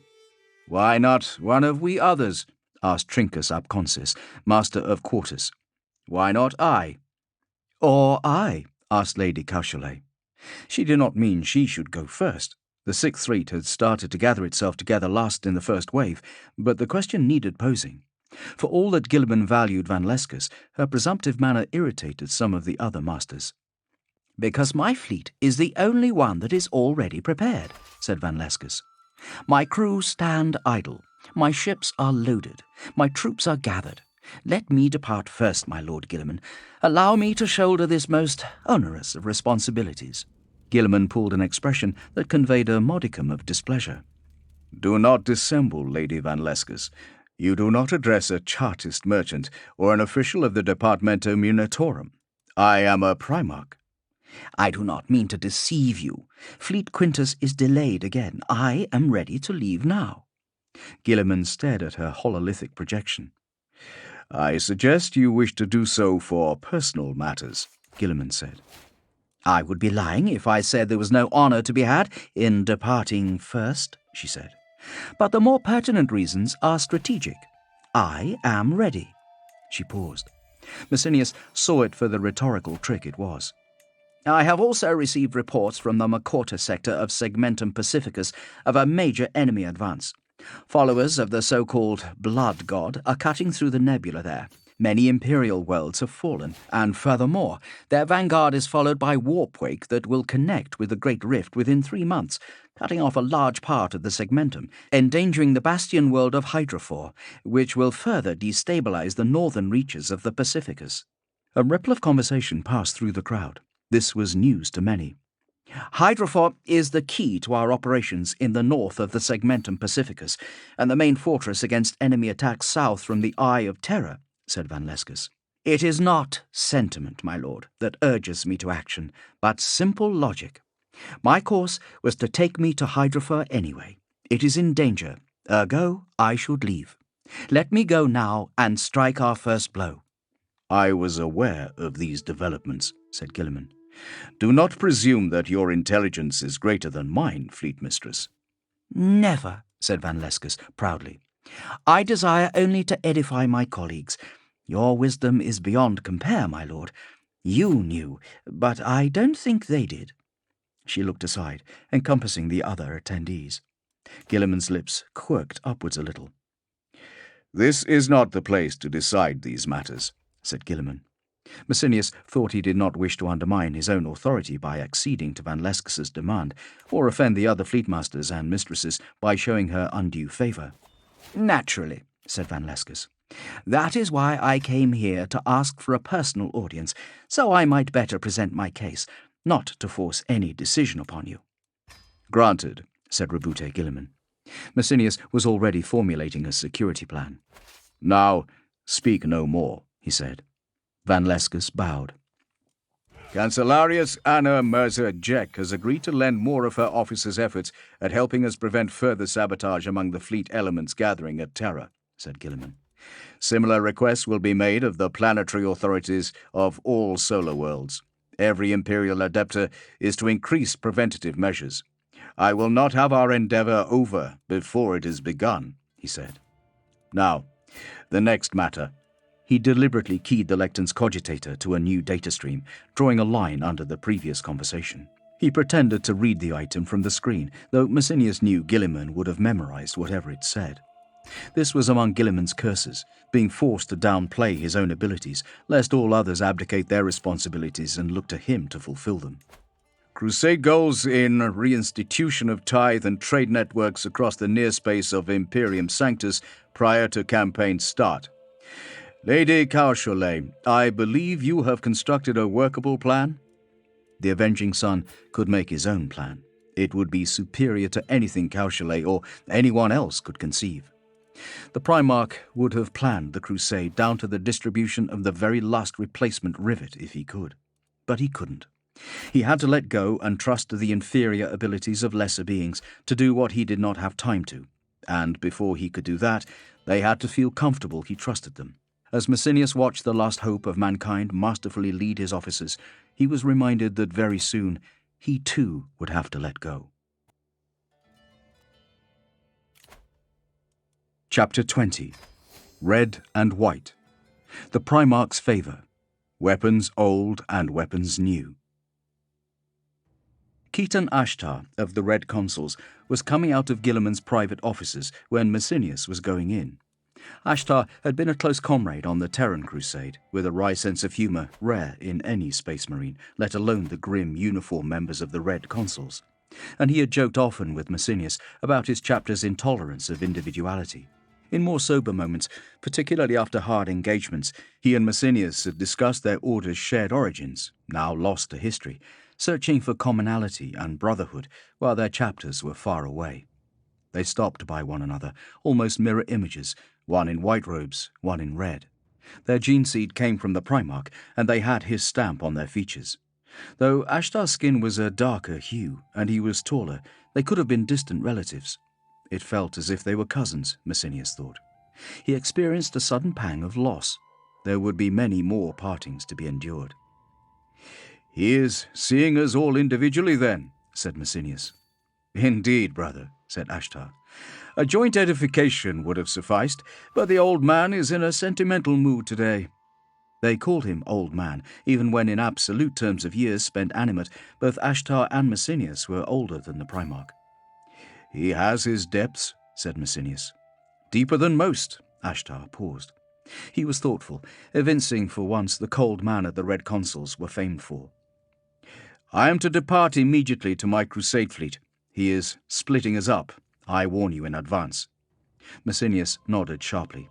Why not one of we others? Asked Trincus ab Consis, master of Quartus. Why not I? Or I? Asked Lady Cauchelet. She did not mean she should go first. The sixth fleet had started to gather itself together last in the first wave, but the question needed posing. For all that Gilliman valued Van Lescus, her presumptive manner irritated some of the other masters. Because my fleet is the only one that is already prepared, said Van Lescus. My crew stand idle. My ships are loaded. My troops are gathered. Let me depart first, my Lord Gilliman. Allow me to shoulder this most onerous of responsibilities. Gilliman pulled an expression that conveyed a modicum of displeasure. Do not dissemble, Lady Van Lescus. You do not address a Chartist merchant or an official of the Departamento Munitorum. I am a Primarch. I do not mean to deceive you. Fleet Quintus is delayed again. I am ready to leave now. Gilliman stared at her hololithic projection. I suggest you wish to do so for personal matters, Gilliman said. I would be lying if I said there was no honour to be had in departing first, she said. But the more pertinent reasons are strategic. I am ready. She paused. Messenius saw it for the rhetorical trick it was. I have also received reports from the Macorta sector of Segmentum Pacificus of a major enemy advance. Followers of the so-called Blood God are cutting through the nebula there. Many imperial worlds have fallen, and furthermore, their vanguard is followed by warpwake that will connect with the Great Rift within 3 months, cutting off a large part of the Segmentum, endangering the bastion world of Hydrophor, which will further destabilize the northern reaches of the Pacificus. A ripple of conversation passed through the crowd. This was news to many. Hydrophor is the key to our operations in the north of the Segmentum Pacificus, and the main fortress against enemy attacks south from the Eye of Terror, said Van Lescus. It is not sentiment, my lord, that urges me to action, but simple logic. My course was to take me to Hydrophor anyway. It is in danger, ergo I should leave. Let me go now and strike our first blow. I was aware of these developments, said Gilliman. Do not presume that your intelligence is greater than mine, Fleet Mistress. Never, said Van Lescus proudly. I desire only to edify my colleagues. Your wisdom is beyond compare, my lord. You knew, but I don't think they did. She looked aside, encompassing the other attendees. Gilliman's lips quirked upwards a little. This is not the place to decide these matters, said Gilliman. Messinius thought he did not wish to undermine his own authority by acceding to Van Leskis's demand, or offend the other fleetmasters and mistresses by showing her undue favour. "Naturally," said Van Leskis. "That is why I came here to ask for a personal audience, so I might better present my case, not to force any decision upon you." "Granted," said Rabute Gilliman. Messinius was already formulating a security plan. "Now, speak no more," he said. Van Leskis bowed. "Cancellarius Anna Mirza Jek has agreed to lend more of her officers' efforts at helping us prevent further sabotage among the fleet elements gathering at Terra," said Gilliman. "Similar requests will be made of the planetary authorities of all solar worlds. Every Imperial Adeptor is to increase preventative measures. I will not have our endeavour over before it is begun," he said. "Now, the next matter." He deliberately keyed the Lecton's cogitator to a new data stream, drawing a line under the previous conversation. He pretended to read the item from the screen, though Messinius knew Gilliman would have memorized whatever it said. This was among Gilliman's curses, being forced to downplay his own abilities, lest all others abdicate their responsibilities and look to him to fulfill them. "Crusade goals in reinstitution of tithe and trade networks across the near space of Imperium Sanctus prior to campaign start. Lady Caucholet, I believe you have constructed a workable plan?" The Avenging Son could make his own plan. It would be superior to anything Caucholet or anyone else could conceive. The Primarch would have planned the crusade down to the distribution of the very last replacement rivet if he could. But he couldn't. He had to let go and trust to the inferior abilities of lesser beings to do what he did not have time to. And before he could do that, they had to feel comfortable he trusted them. As Messinius watched the last hope of mankind masterfully lead his officers, he was reminded that very soon he too would have to let go. Chapter 20. Red and White. The Primarch's Favour. Weapons Old and Weapons New. Keaton Ashtar of the Red Consuls was coming out of Gilliman's private offices when Messinius was going in. Ashtar had been a close comrade on the Terran Crusade, with a wry sense of humour rare in any Space Marine, let alone the grim, uniform members of the Red Consuls. And he had joked often with Messinius about his chapter's intolerance of individuality. In more sober moments, particularly after hard engagements, he and Messinius had discussed their order's shared origins, now lost to history, searching for commonality and brotherhood while their chapters were far away. They stopped by one another, almost mirror images, one in white robes, one in red. Their gene seed came from the Primarch, and they had his stamp on their features. Though Ashtar's skin was a darker hue, and he was taller, they could have been distant relatives. It felt as if they were cousins, Messinius thought. He experienced a sudden pang of loss. There would be many more partings to be endured. "He is seeing us all individually, then," said Messinius. "Indeed, brother," said Ashtar. "A joint edification would have sufficed, but the old man is in a sentimental mood today." They called him Old Man, even when in absolute terms of years spent animate, both Ashtar and Messinius were older than the Primarch. "He has his depths," said Messinius. "Deeper than most." Ashtar paused. He was thoughtful, evincing for once the cold manner the Red Consuls were famed for. "I am to depart immediately to my crusade fleet. He is splitting us up. I warn you in advance." Messinius nodded sharply.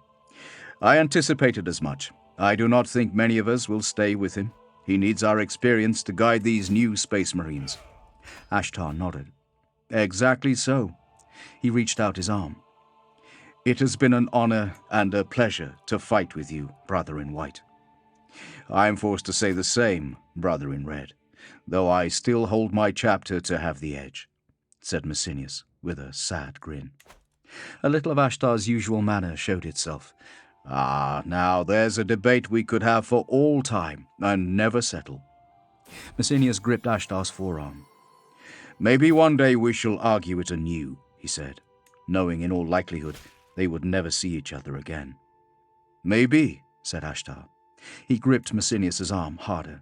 "I anticipated as much. I do not think many of us will stay with him. He needs our experience to guide these new Space Marines." Ashtar nodded. "Exactly so." He reached out his arm. "It has been an honor and a pleasure to fight with you, Brother in White." "I am forced to say the same, Brother in Red, though I still hold my chapter to have the edge," said Messinius, with a sad grin. A little of Ashtar's usual manner showed itself. "Ah, now there's a debate we could have for all time and never settle." Messinius gripped Ashtar's forearm. "Maybe one day we shall argue it anew," he said, knowing in all likelihood they would never see each other again. "Maybe," said Ashtar. He gripped Messinius's arm harder.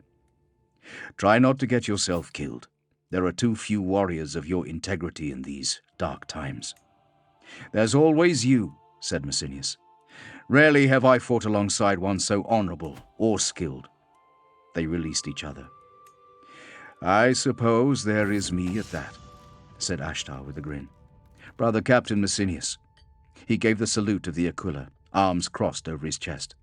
"Try not to get yourself killed. There are too few warriors of your integrity in these dark times." "There's always you," said Messinius. "Rarely have I fought alongside one so honorable or skilled." They released each other. "I suppose there is me at that," said Ashtar with a grin. "Brother Captain Messinius." He gave the salute of the Aquila, arms crossed over his chest.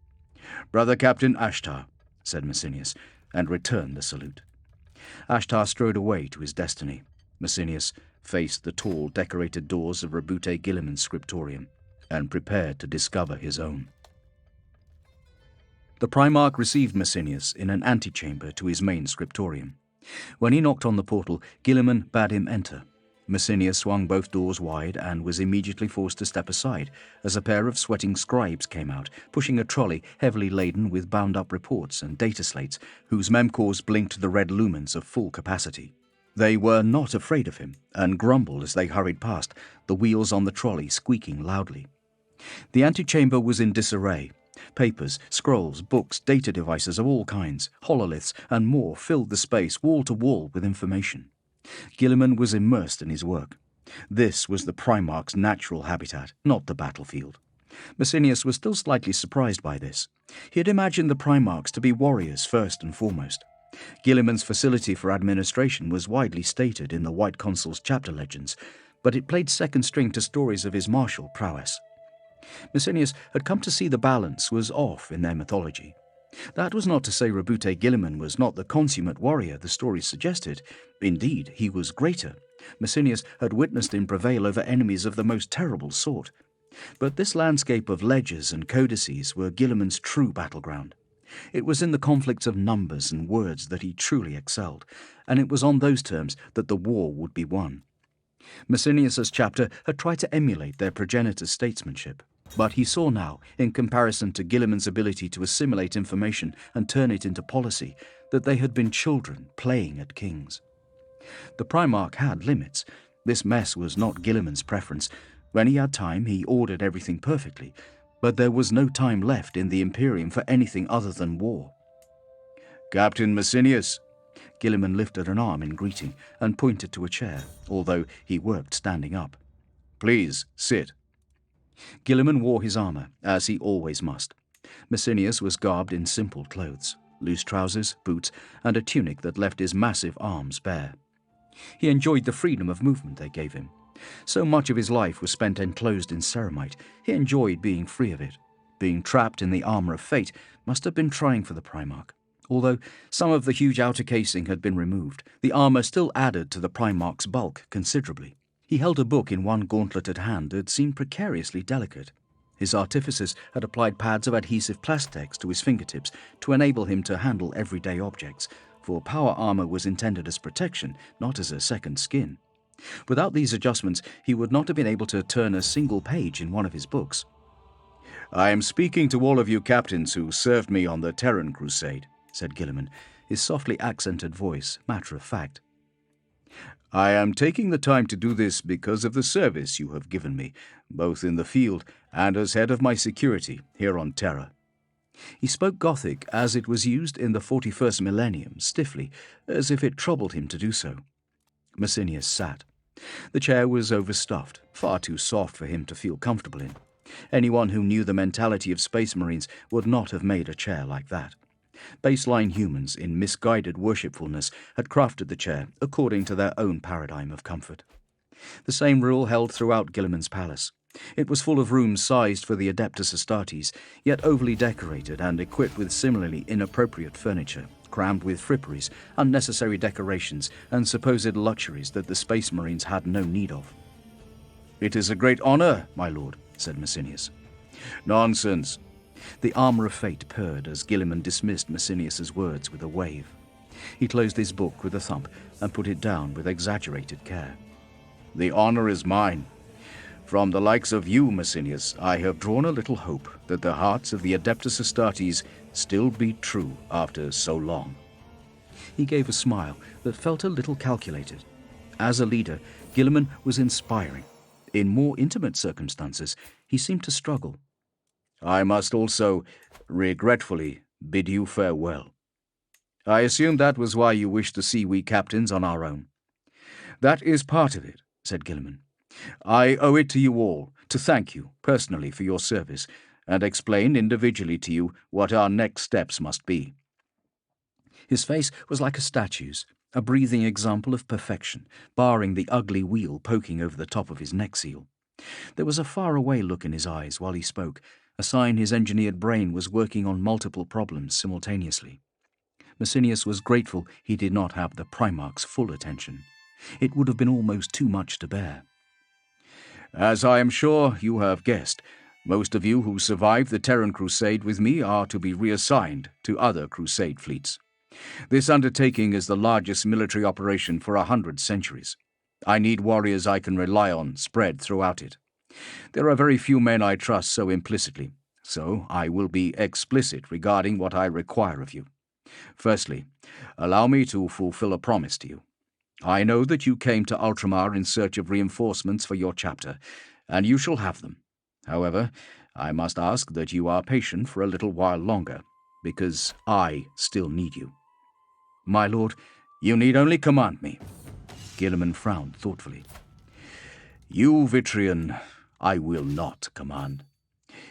"Brother Captain Ashtar," said Messinius, and returned the salute. Ashtar strode away to his destiny. Messinius faced the tall, decorated doors of Rabute Gilliman's scriptorium and prepared to discover his own. The Primarch received Messinius in an antechamber to his main scriptorium. When he knocked on the portal, Gilliman bade him enter. Messinius swung both doors wide and was immediately forced to step aside as a pair of sweating scribes came out, pushing a trolley heavily laden with bound-up reports and data slates whose memcores blinked the red lumens of full capacity. They were not afraid of him and grumbled as they hurried past, the wheels on the trolley squeaking loudly. The antechamber was in disarray. Papers, scrolls, books, data devices of all kinds, hololiths, and more filled the space wall to wall with information. Gilliman was immersed in his work. This was the Primarch's natural habitat, not the battlefield. Messinius was still slightly surprised by this. He had imagined the Primarchs to be warriors first and foremost. Gilliman's facility for administration was widely stated in the White Consul's chapter legends, but it played second string to stories of his martial prowess. Messinius had come to see the balance was off in their mythology. That was not to say Rabute Gilliman was not the consummate warrior the stories suggested. Indeed, he was greater. Messinius had witnessed him prevail over enemies of the most terrible sort. But this landscape of ledgers and codices were Gilliman's true battleground. It was in the conflicts of numbers and words that he truly excelled, and it was on those terms that the war would be won. Messinius's chapter had tried to emulate their progenitor's statesmanship, but he saw now, in comparison to Gilliman's ability to assimilate information and turn it into policy, that they had been children playing at kings. The Primarch had limits. This mess was not Gilliman's preference. When he had time, he ordered everything perfectly, but there was no time left in the Imperium for anything other than war. "Captain Messinius." Gilliman lifted an arm in greeting and pointed to a chair, although he worked standing up. "Please, sit." Gilliman wore his armor, as he always must. Messinius was garbed in simple clothes, loose trousers, boots, and a tunic that left his massive arms bare. He enjoyed the freedom of movement they gave him. So much of his life was spent enclosed in ceramite, he enjoyed being free of it. Being trapped in the armor of fate must have been trying for the Primarch. Although some of the huge outer casing had been removed, the armor still added to the Primarch's bulk considerably. He held a book in one gauntleted hand that seemed precariously delicate. His artificers had applied pads of adhesive plastex to his fingertips to enable him to handle everyday objects, for power armor was intended as protection, not as a second skin. Without these adjustments, he would not have been able to turn a single page in one of his books. "I am speaking to all of you captains who served me on the Terran Crusade," said Gilliman, his softly accented voice matter of fact. "I am taking the time to do this because of the service you have given me, both in the field and as head of my security here on Terra." He spoke Gothic as it was used in the 41st millennium, stiffly, as if it troubled him to do so. Messinius sat. The chair was overstuffed, far too soft for him to feel comfortable in. Anyone who knew the mentality of Space Marines would not have made a chair like that. Baseline humans, in misguided worshipfulness, had crafted the chair according to their own paradigm of comfort. The same rule held throughout Gilliman's palace. It was full of rooms sized for the Adeptus Astartes, yet overly decorated and equipped with similarly inappropriate furniture, crammed with fripperies, unnecessary decorations, and supposed luxuries that the Space Marines had no need of. "It is a great honor, my lord," said Messinius. "Nonsense." The armor of fate purred as Gilliman dismissed Messinius's words with a wave. He closed his book with a thump and put it down with exaggerated care. "The honor is mine. From the likes of you, Messinius, I have drawn a little hope that the hearts of the Adeptus Astartes still beat true after so long." He gave a smile that felt a little calculated. As a leader, Gilliman was inspiring. In more intimate circumstances, he seemed to struggle. "I must also, regretfully, bid you farewell. I assume that was why you wished to see we captains on our own." "That is part of it," said Gilliman. "I owe it to you all to thank you personally for your service and explain individually to you what our next steps must be." His face was like a statue's, a breathing example of perfection, barring the ugly wheal poking over the top of his neck seal. There was a far-away look in his eyes while he spoke, a sign his engineered brain was working on multiple problems simultaneously. Messinius was grateful he did not have the Primarch's full attention. It would have been almost too much to bear. As I am sure you have guessed, most of you who survived the Terran Crusade with me are to be reassigned to other Crusade fleets. This undertaking is the largest military operation for 100 centuries. I need warriors I can rely on spread throughout it. There are very few men I trust so implicitly, so I will be explicit regarding what I require of you. Firstly, allow me to fulfill a promise to you. I know that you came to Ultramar in search of reinforcements for your chapter, and you shall have them. However, I must ask that you are patient for a little while longer, because I still need you. My lord, you need only command me. Gilliman frowned thoughtfully. You, Vitrian, I will not command.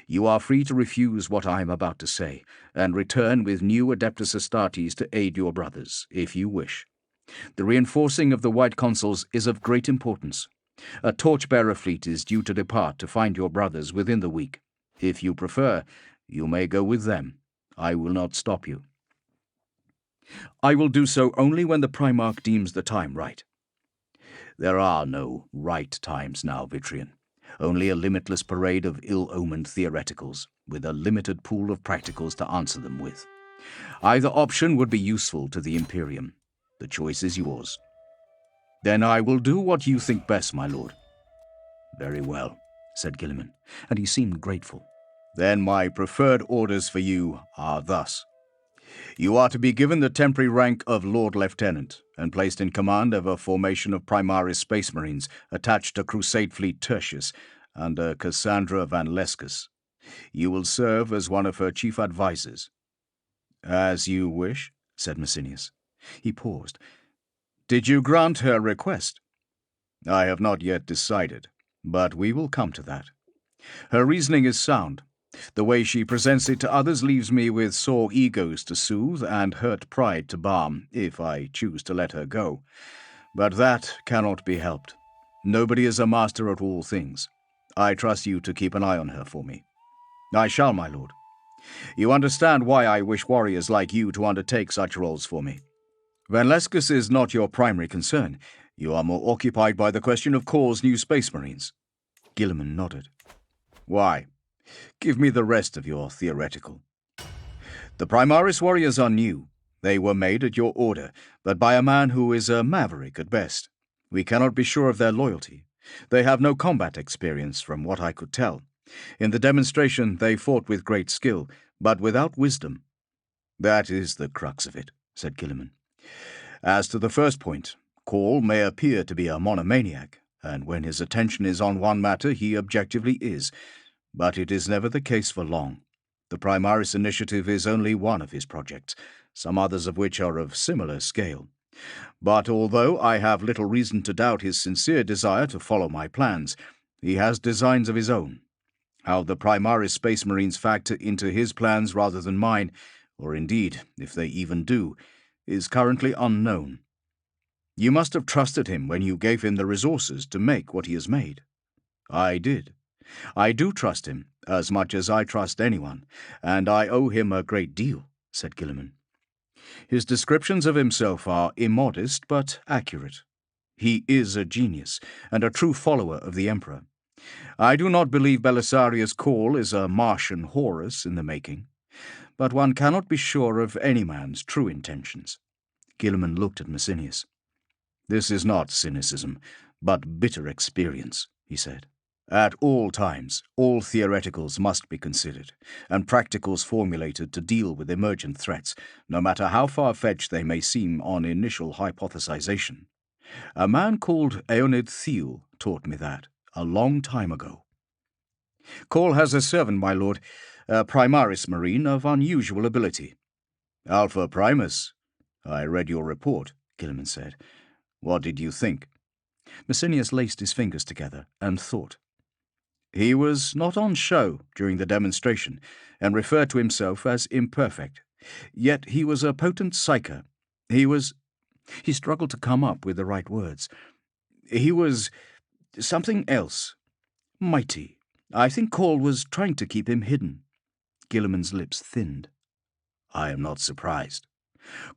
You are free to refuse what I am about to say, and return with new Adeptus Astartes to aid your brothers, if you wish. The reinforcing of the White Consuls is of great importance. A torchbearer fleet is due to depart to find your brothers within the week. If you prefer, you may go with them. I will not stop you. I will do so only when the Primarch deems the time right. There are no right times now, Vitrian. Only a limitless parade of ill-omened theoreticals, with a limited pool of practicals to answer them with. Either option would be useful to the Imperium. The choice is yours. Then I will do what you think best, my lord. Very well, said Gilliman, and he seemed grateful. Then my preferred orders for you are thus. You are to be given the temporary rank of Lord Lieutenant and placed in command of a formation of Primaris Space Marines attached to Crusade Fleet Tertius under Cassandra van Lescus. You will serve as one of her chief advisors. As you wish, said Messinius. He paused. Did you grant her request? I have not yet decided, but we will come to that. Her reasoning is sound. The way she presents it to others leaves me with sore egos to soothe and hurt pride to balm, if I choose to let her go. But that cannot be helped. Nobody is a master at all things. I trust you to keep an eye on her for me. I shall, my lord. You understand why I wish warriors like you to undertake such roles for me. Van Lescus is not your primary concern. You are more occupied by the question of Corps' new Space Marines. Gilliman nodded. Why? Give me the rest of your theoretical. The Primaris warriors are new. They were made at your order, but by a man who is a maverick at best. We cannot be sure of their loyalty. They have no combat experience, from what I could tell. In the demonstration, they fought with great skill, but without wisdom. That is the crux of it, said Gilliman. As to the first point, Call may appear to be a monomaniac, and when his attention is on one matter, he objectively is. But it is never the case for long. The Primaris Initiative is only one of his projects, some others of which are of similar scale. But although I have little reason to doubt his sincere desire to follow my plans, he has designs of his own. How the Primaris Space Marines factor into his plans rather than mine, or indeed, if they even do, is currently unknown. You must have trusted him when you gave him the resources to make what he has made. I did. I do trust him, as much as I trust anyone, and I owe him a great deal, said Gilliman. His descriptions of himself are immodest but accurate. He is a genius, and a true follower of the Emperor. I do not believe Belisarius' Call is a Martian Horus in the making, but one cannot be sure of any man's true intentions. Gilliman looked at Messinius. This is not cynicism, but bitter experience, he said. At all times, all theoreticals must be considered, and practicals formulated to deal with emergent threats, no matter how far-fetched they may seem on initial hypothesization. A man called Aeonid Thiel taught me that, a long time ago. Call has a servant, my lord, a Primaris Marine of unusual ability. Alpha Primus. I read your report, Gilliman said. What did you think? Messinius laced his fingers together and thought. He was not on show during the demonstration, and referred to himself as imperfect. Yet he was a potent psyker, He struggled to come up with the right words. He was something else. Mighty. I think Call was trying to keep him hidden. Gilliman's lips thinned. I am not surprised.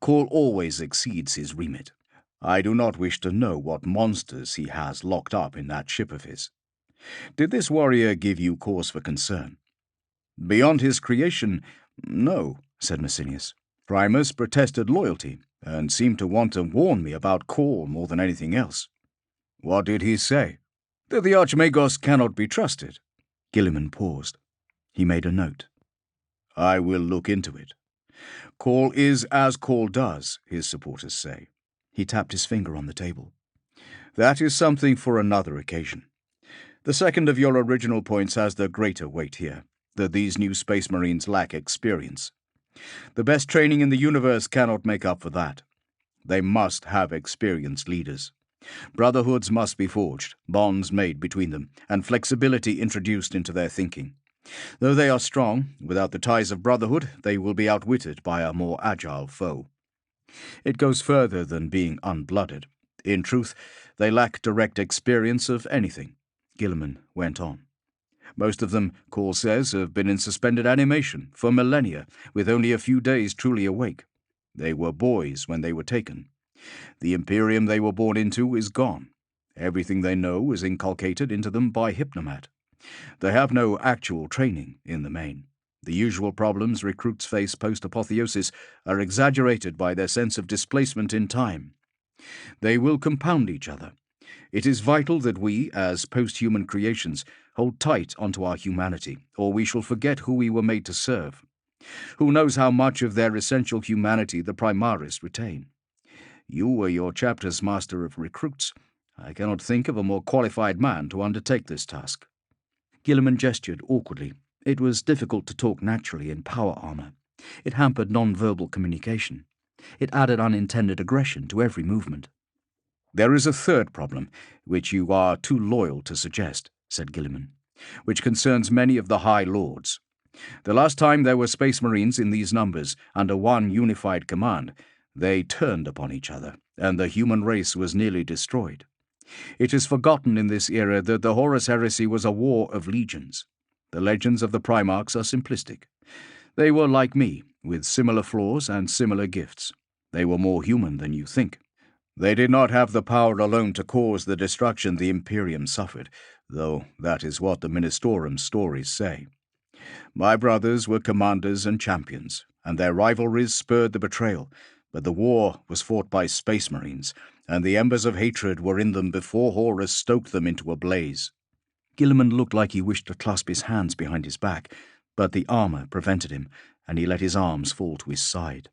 Call always exceeds his remit. I do not wish to know what monsters he has locked up in that ship of his. Did this warrior give you cause for concern? Beyond his creation, no, said Messinius. Primus protested loyalty, and seemed to want to warn me about Call more than anything else. What did he say? That the Archimagos cannot be trusted. Gilliman paused. He made a note. I will look into it. Call is as Call does, his supporters say. He tapped his finger on the table. That is something for another occasion. The second of your original points has the greater weight here, that these new Space Marines lack experience. The best training in the universe cannot make up for that. They must have experienced leaders. Brotherhoods must be forged, bonds made between them, and flexibility introduced into their thinking. Though they are strong, without the ties of brotherhood, they will be outwitted by a more agile foe. It goes further than being unblooded. In truth, they lack direct experience of anything. Gilliman went on. Most of them, Call says, have been in suspended animation for millennia, with only a few days truly awake. They were boys when they were taken. The Imperium they were born into is gone. Everything they know is inculcated into them by Hypnomat. They have no actual training in the main. The usual problems recruits face post-apotheosis are exaggerated by their sense of displacement in time. They will compound each other. It is vital that we, as post-human creations, hold tight onto our humanity, or we shall forget who we were made to serve. Who knows how much of their essential humanity the Primaris retain? You were your chapter's master of recruits. I cannot think of a more qualified man to undertake this task. Gilliman gestured awkwardly. It was difficult to talk naturally in power armor. It hampered non-verbal communication. It added unintended aggression to every movement. There is a third problem, which you are too loyal to suggest, said Gilliman, which concerns many of the High Lords. The last time there were Space Marines in these numbers, under one unified command, they turned upon each other, and the human race was nearly destroyed. It is forgotten in this era that the Horus Heresy was a war of legions. The legends of the Primarchs are simplistic. They were like me, with similar flaws and similar gifts. They were more human than you think. They did not have the power alone to cause the destruction the Imperium suffered, though that is what the Ministorum stories say. My brothers were commanders and champions, and their rivalries spurred the betrayal, but the war was fought by Space Marines, and the embers of hatred were in them before Horus stoked them into a blaze. Gilliman looked like he wished to clasp his hands behind his back, but the armor prevented him, and he let his arms fall to his side.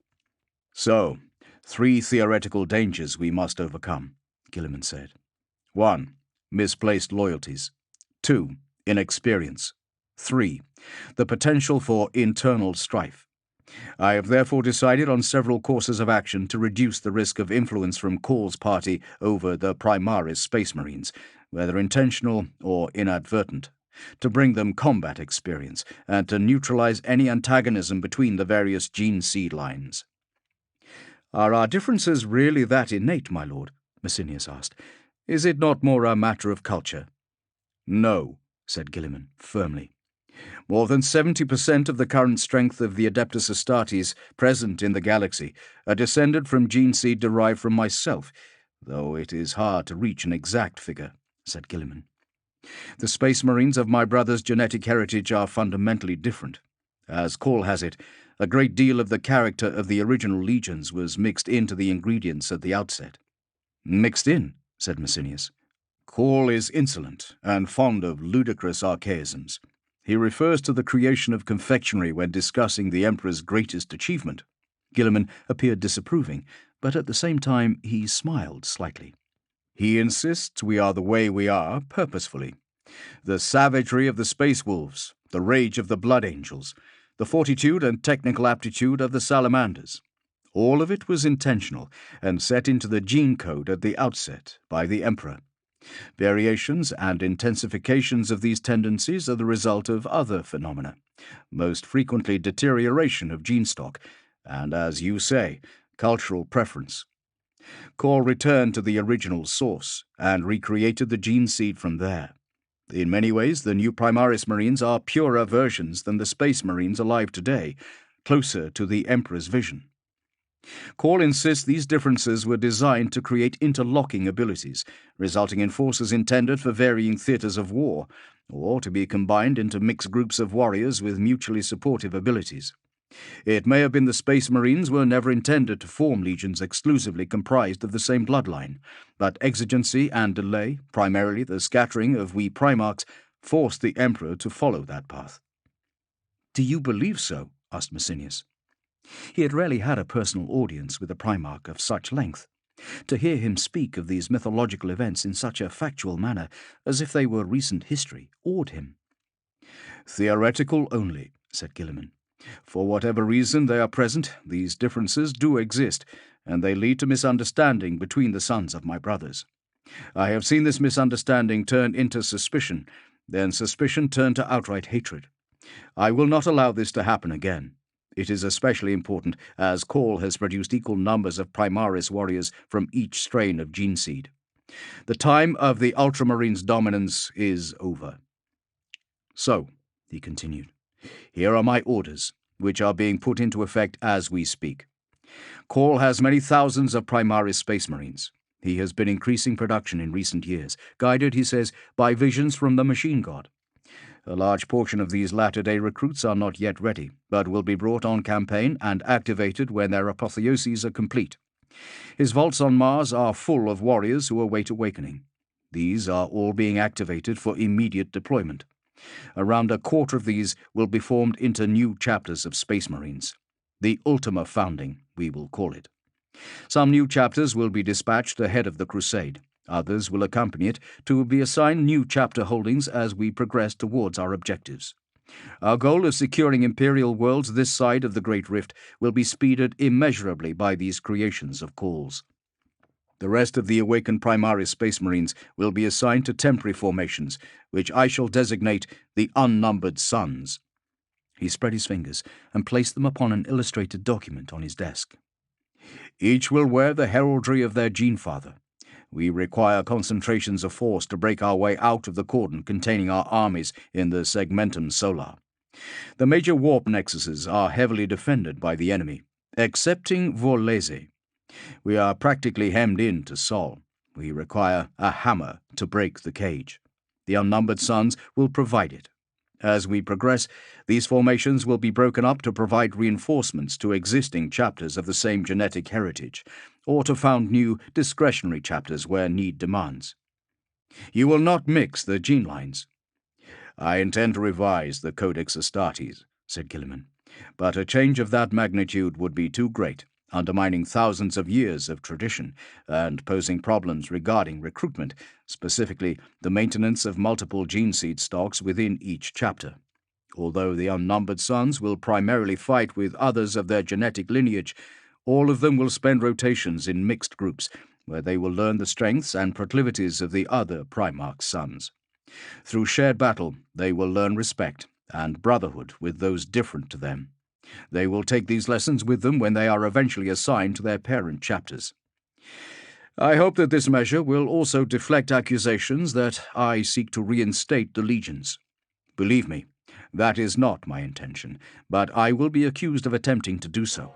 So, 3 theoretical dangers we must overcome, Gilliman said. 1. Misplaced loyalties. 2. Inexperience. 3. The potential for internal strife. I have therefore decided on several courses of action to reduce the risk of influence from Call's party over the Primaris Space Marines, whether intentional or inadvertent, to bring them combat experience, and to neutralize any antagonism between the various gene seed lines. Are our differences really that innate, my lord? Messinius asked. Is it not more a matter of culture? No, said Gilliman, firmly. More than 70% of the current strength of the Adeptus Astartes present in the galaxy are descended from gene seed derived from myself, though it is hard to reach an exact figure, said Gilliman. The Space Marines of my brother's genetic heritage are fundamentally different. As Call has it, a great deal of the character of the original legions was mixed into the ingredients at the outset. Mixed in, said Messinius. Call is insolent and fond of ludicrous archaisms. He refers to the creation of confectionery when discussing the Emperor's greatest achievement. Gilliman appeared disapproving, but at the same time he smiled slightly. He insists we are the way we are purposefully. The savagery of the Space Wolves, the rage of the Blood Angels, the fortitude and technical aptitude of the Salamanders. All of it was intentional and set into the gene code at the outset by the Emperor. Variations and intensifications of these tendencies are the result of other phenomena, most frequently deterioration of gene stock, and, as you say, cultural preference. Call returned to the original source and recreated the gene seed from there. In many ways, the new Primaris Marines are purer versions than the Space Marines alive today, closer to the Emperor's vision. Call insists these differences were designed to create interlocking abilities, resulting in forces intended for varying theatres of war, or to be combined into mixed groups of warriors with mutually supportive abilities. It may have been the Space Marines were never intended to form legions exclusively comprised of the same bloodline, but exigency and delay, primarily the scattering of we Primarchs, forced the Emperor to follow that path. "Do you believe so?" asked Massinius. He had rarely had a personal audience with a Primarch of such length. To hear him speak of these mythological events in such a factual manner, as if they were recent history, awed him. "Theoretical only," said Gilliman. "For whatever reason they are present, these differences do exist, and they lead to misunderstanding between the sons of my brothers. I have seen this misunderstanding turn into suspicion, then suspicion turn to outright hatred. I will not allow this to happen again. It is especially important, as Call has produced equal numbers of Primaris warriors from each strain of gene seed. The time of the Ultramarines' dominance is over. So," he continued, "here are my orders, which are being put into effect as we speak. Call has many thousands of Primaris Space Marines. He has been increasing production in recent years, guided, he says, by visions from the Machine God. A large portion of these latter-day recruits are not yet ready, but will be brought on campaign and activated when their apotheoses are complete. His vaults on Mars are full of warriors who await awakening. These are all being activated for immediate deployment. Around a quarter of these will be formed into new chapters of Space Marines. The Ultima Founding, we will call it. Some new chapters will be dispatched ahead of the crusade. Others will accompany it to be assigned new chapter holdings as we progress towards our objectives. Our goal of securing Imperial worlds this side of the Great Rift will be speeded immeasurably by these creations of Calls. The rest of the awakened Primaris Space Marines will be assigned to temporary formations, which I shall designate the Unnumbered Suns." He spread his fingers and placed them upon an illustrated document on his desk. "Each will wear the heraldry of their gene-father. We require concentrations of force to break our way out of the cordon containing our armies in the Segmentum Solar. The major warp nexuses are heavily defended by the enemy, excepting Vorlese. We are practically hemmed in to Sol. We require a hammer to break the cage. The Unnumbered Suns will provide it. As we progress, these formations will be broken up to provide reinforcements to existing chapters of the same genetic heritage, or to found new discretionary chapters where need demands. You will not mix the gene lines." "I intend to revise the Codex Astartes," said Gilliman, "but a change of that magnitude would be too great, undermining thousands of years of tradition and posing problems regarding recruitment, specifically the maintenance of multiple gene seed stocks within each chapter. Although the Unnumbered Sons will primarily fight with others of their genetic lineage, all of them will spend rotations in mixed groups, where they will learn the strengths and proclivities of the other Primarch sons. Through shared battle, they will learn respect and brotherhood with those different to them. They will take these lessons with them when they are eventually assigned to their parent chapters. I hope that this measure will also deflect accusations that I seek to reinstate the legions. Believe me, that is not my intention, but I will be accused of attempting to do so.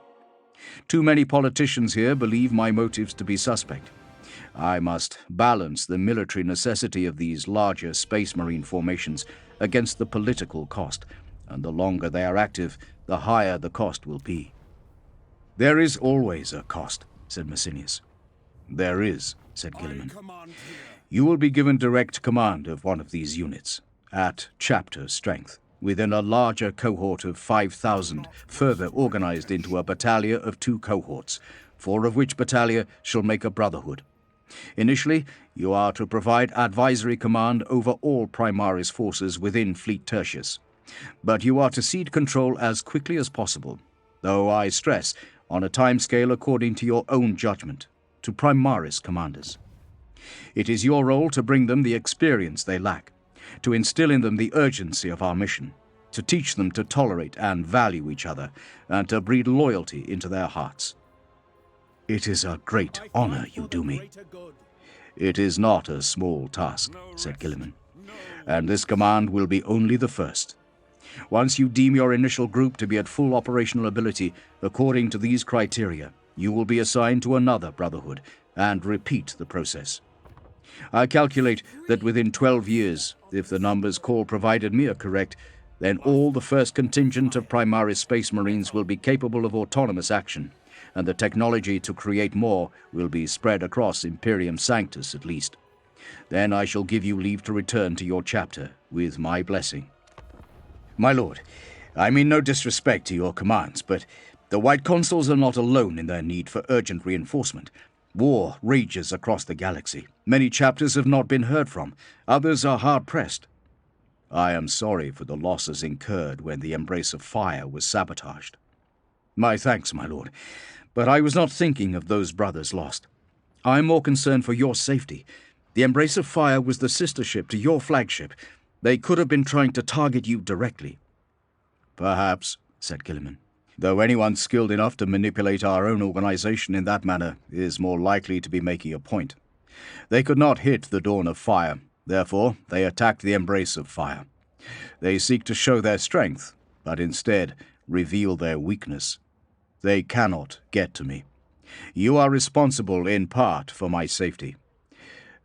Too many politicians here believe my motives to be suspect. I must balance the military necessity of these larger Space Marine formations against the political cost, and the longer they are active, the higher the cost will be." "There is always a cost," said Massinius. "There is," said Gilliman. "You will be given direct command of one of these units, at chapter strength, within a larger cohort of 5,000, further organized into a battalion of 2 cohorts, 4 of which battalion shall make a brotherhood. Initially, you are to provide advisory command over all Primaris forces within Fleet Tertius. But you are to cede control as quickly as possible, though I stress, on a timescale according to your own judgment, to Primaris commanders. It is your role to bring them the experience they lack, to instill in them the urgency of our mission, to teach them to tolerate and value each other, and to breed loyalty into their hearts." It is a great honor you do me. It is not a small task, said Gilliman, and this command will be only the first. Once you deem your initial group to be at full operational ability according to these criteria, you will be assigned to another brotherhood and repeat the process. I calculate that within 12 years, if the numbers Call provided me are correct, then all the first contingent of Primaris Space Marines will be capable of autonomous action, and the technology to create more will be spread across Imperium Sanctus at least. Then I shall give you leave to return to your chapter with my blessing. My lord, I mean no disrespect to your commands, but the White Consuls are not alone in their need for urgent reinforcement. War rages across the galaxy. Many chapters have not been heard from. Others are hard-pressed. I am sorry for the losses incurred when the Embrace of Fire was sabotaged. My thanks, my lord, but I was not thinking of those brothers lost. I am more concerned for your safety. The Embrace of Fire was the sister ship to your flagship. They could have been trying to target you directly. Perhaps, said Gilliman, though anyone skilled enough to manipulate our own organization in that manner is more likely to be making a point. They could not hit the Dawn of Fire, therefore they attacked the Embrace of Fire. They seek to show their strength, but instead reveal their weakness. They cannot get to me. You are responsible in part for my safety.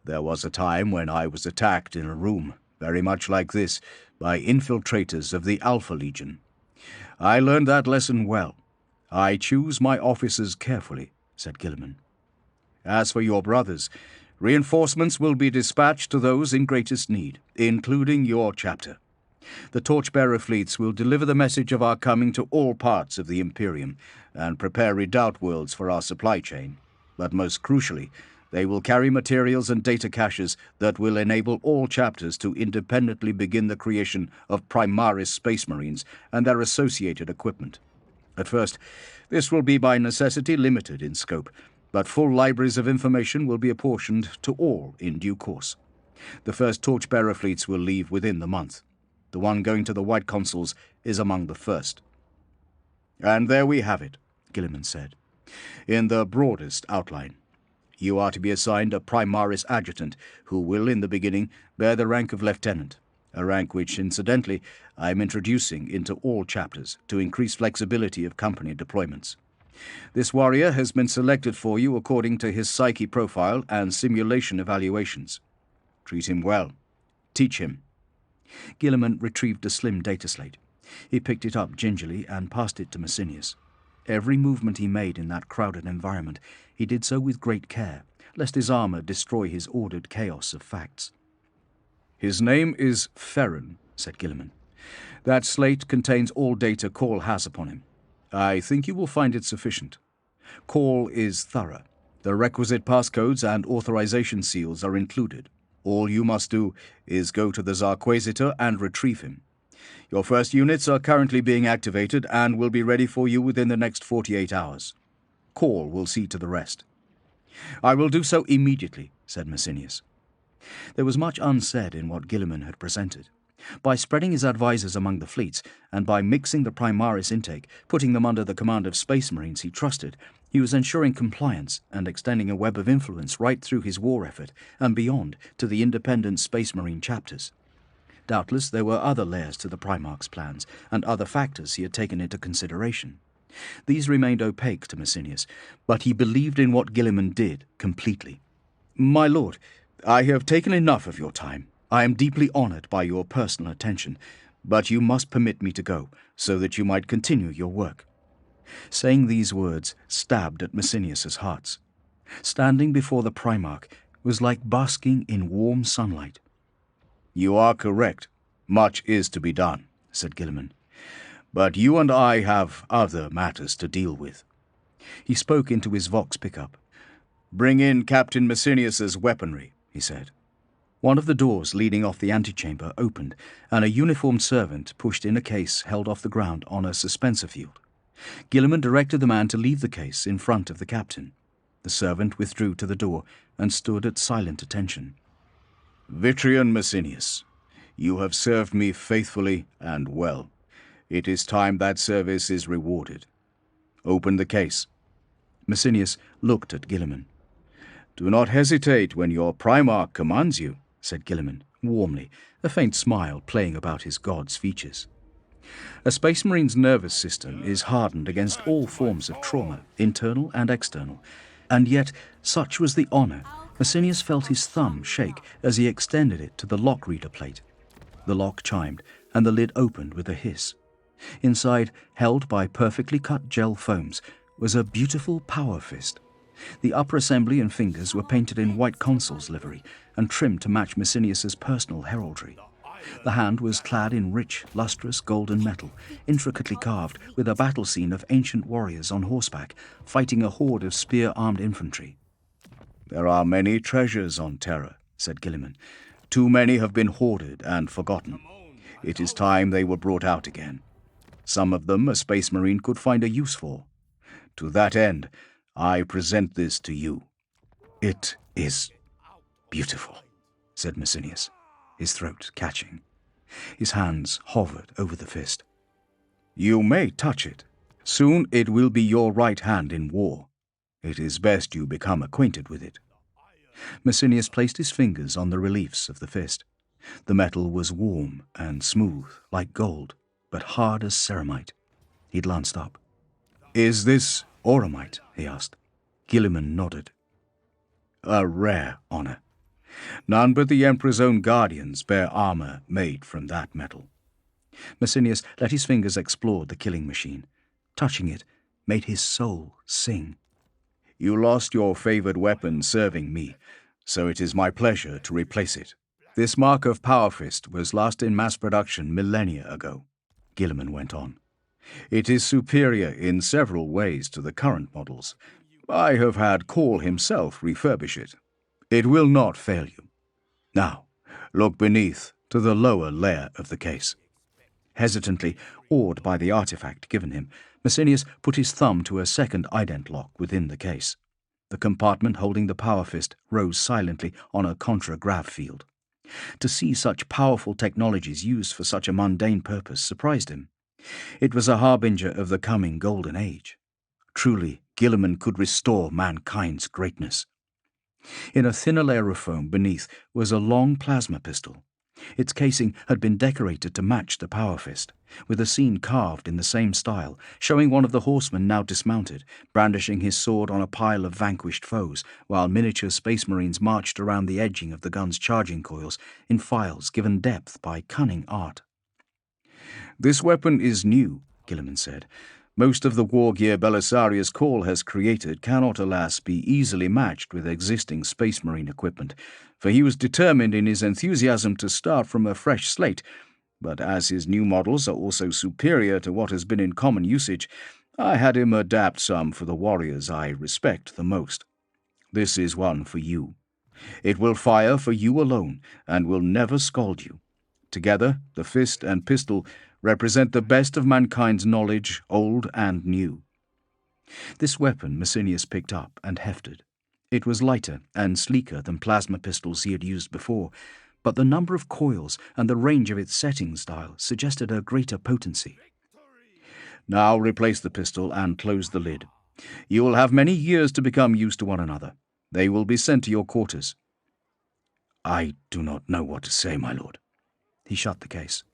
There was a time when I was attacked in a room, very much like this, by infiltrators of the Alpha Legion. I learned that lesson well. I choose my officers carefully, said Gilliman. As for your brothers, reinforcements will be dispatched to those in greatest need, including your chapter. The Torchbearer fleets will deliver the message of our coming to all parts of the Imperium and prepare redoubt worlds for our supply chain. But most crucially, they will carry materials and data caches that will enable all chapters to independently begin the creation of Primaris Space Marines and their associated equipment. At first, this will be by necessity limited in scope, but full libraries of information will be apportioned to all in due course. The first Torchbearer fleets will leave within the month. The one going to the White Consuls is among the first. And there we have it, Gilliman said, in the broadest outline. You are to be assigned a Primaris adjutant, who will, in the beginning, bear the rank of lieutenant, a rank which, incidentally, I am introducing into all chapters to increase flexibility of company deployments. This warrior has been selected for you according to his psyche profile and simulation evaluations. Treat him well. Teach him. Gilliman retrieved a slim data slate. He picked it up gingerly and passed it to Messinius. Every movement he made in that crowded environment, he did so with great care, lest his armor destroy his ordered chaos of facts. His name is Ferren, said Gilliman. That slate contains all data Call has upon him. I think you will find it sufficient. Call is thorough. The requisite passcodes and authorization seals are included. All you must do is go to the Zarquasitor and retrieve him. Your first units are currently being activated and will be ready for you within the next 48 hours. Call will see to the rest. I will do so immediately, said Messinius. There was much unsaid in what Gilliman had presented. By spreading his advisors among the fleets, and by mixing the Primaris intake, putting them under the command of Space Marines he trusted, he was ensuring compliance and extending a web of influence right through his war effort and beyond to the independent Space Marine chapters. Doubtless there were other layers to the Primarch's plans, and other factors he had taken into consideration. These remained opaque to Messinius, but he believed in what Gilliman did completely. My lord, I have taken enough of your time. I am deeply honored by your personal attention, but you must permit me to go, so that you might continue your work. Saying these words stabbed at Messinius's hearts. Standing before the Primarch was like basking in warm sunlight. You are correct. Much is to be done, said Gilliman. But you and I have other matters to deal with. He spoke into his Vox pickup. Bring in Captain Messinius's weaponry, he said. One of the doors leading off the antechamber opened, and a uniformed servant pushed in a case held off the ground on a suspensor field. Gilliman directed the man to leave the case in front of the captain. The servant withdrew to the door and stood at silent attention. Vitrian Messinius, you have served me faithfully and well. It is time that service is rewarded. Open the case. Messinius looked at Gilliman. "Do not hesitate when your Primarch commands you," said Gilliman, warmly, a faint smile playing about his god's features. A Space Marine's nervous system is hardened against all forms of trauma, internal and external, and yet such was the honor, Messinius felt his thumb shake as he extended it to the lock reader plate. The lock chimed, and the lid opened with a hiss. Inside, held by perfectly cut gel foams, was a beautiful power fist. The upper assembly and fingers were painted in white consul's livery and trimmed to match Messinius's personal heraldry. The hand was clad in rich, lustrous golden metal, intricately carved, with a battle scene of ancient warriors on horseback, fighting a horde of spear-armed infantry. "There are many treasures on Terra," said Gilliman. "Too many have been hoarded and forgotten. It is time they were brought out again. Some of them a Space Marine could find a use for. To that end, I present this to you." "It is beautiful," said Messinius, his throat catching. His hands hovered over the fist. "You may touch it. Soon it will be your right hand in war. It is best you become acquainted with it." Messinius placed his fingers on the reliefs of the fist. The metal was warm and smooth, like gold, but hard as ceramite. He glanced up. "Is this auramite?" he asked. Gilliman nodded. "A rare honor. None but the Emperor's own guardians bear armor made from that metal." Messinius let his fingers explore the killing machine. Touching it made his soul sing. "You lost your favored weapon serving me, so it is my pleasure to replace it. This mark of Power Fist was last in mass production millennia ago," Gilliman went on. "It is superior in several ways to the current models. I have had Call himself refurbish it. It will not fail you. Now, look beneath to the lower layer of the case." Hesitantly, awed by the artifact given him, Messinius put his thumb to a second ident lock within the case. The compartment holding the Power Fist rose silently on a contra-grav field. To see such powerful technologies used for such a mundane purpose surprised him. It was a harbinger of the coming Golden Age. Truly, Gilliman could restore mankind's greatness. In a thinner layer of foam beneath was a long plasma pistol. Its casing had been decorated to match the Power Fist, with a scene carved in the same style, showing one of the horsemen now dismounted, brandishing his sword on a pile of vanquished foes, while miniature Space Marines marched around the edging of the gun's charging coils in files given depth by cunning art. "This weapon is new," Gilliman said. "Most of the war gear Belisarius Call has created cannot, alas, be easily matched with existing Space Marine equipment, for he was determined in his enthusiasm to start from a fresh slate. But as his new models are also superior to what has been in common usage, I had him adapt some for the warriors I respect the most. This is one for you. It will fire for you alone, and will never scald you. Together, the fist and pistol represent the best of mankind's knowledge, old and new." This weapon Messinius picked up and hefted. It was lighter and sleeker than plasma pistols he had used before, but the number of coils and the range of its setting style suggested a greater potency. "Now replace the pistol and close the lid. You will have many years to become used to one another. They will be sent to your quarters." "I do not know what to say, my lord." He shut the case.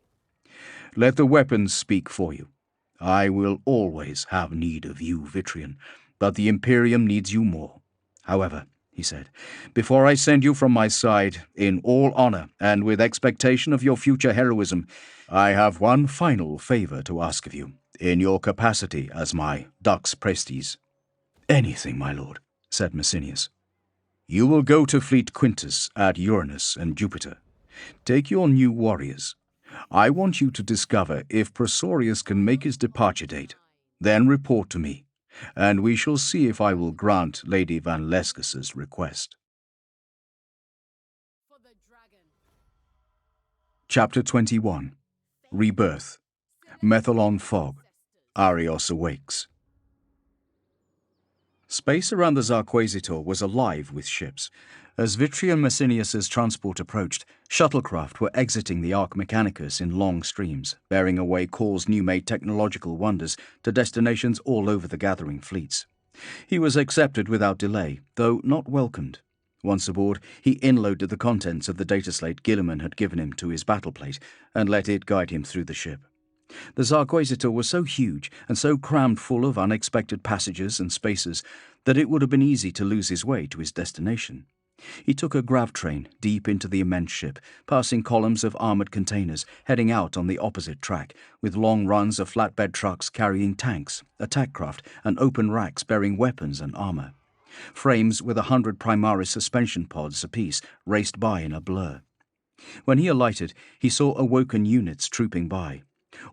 "Let the weapons speak for you. I will always have need of you, Vitrian, but the Imperium needs you more. However," he said, "before I send you from my side, in all honor and with expectation of your future heroism, I have one final favor to ask of you, in your capacity as my Dux Prestes." "Anything, my lord," said Messinius. "You will go to Fleet Quintus at Uranus and Jupiter. Take your new warriors. I want you to discover if Prosorius can make his departure date. Then report to me, and we shall see if I will grant Lady Van Lescus's request." Chapter 21. Rebirth. Methalon Fog. Arios awakes. Space around the Zarquasitor was alive with ships. As Vitrian Messinius's transport approached, shuttlecraft were exiting the Arc Mechanicus in long streams, bearing away Call's new-made technological wonders to destinations all over the gathering fleets. He was accepted without delay, though not welcomed. Once aboard, he inloaded the contents of the data slate Gilliman had given him to his battle plate and let it guide him through the ship. The Zarquasitor was so huge and so crammed full of unexpected passages and spaces that it would have been easy to lose his way to his destination. He took a grav train deep into the immense ship, passing columns of armoured containers, heading out on the opposite track, with long runs of flatbed trucks carrying tanks, attack craft, and open racks bearing weapons and armour. Frames with 100 Primaris suspension pods apiece raced by in a blur. When he alighted, he saw awoken units trooping by.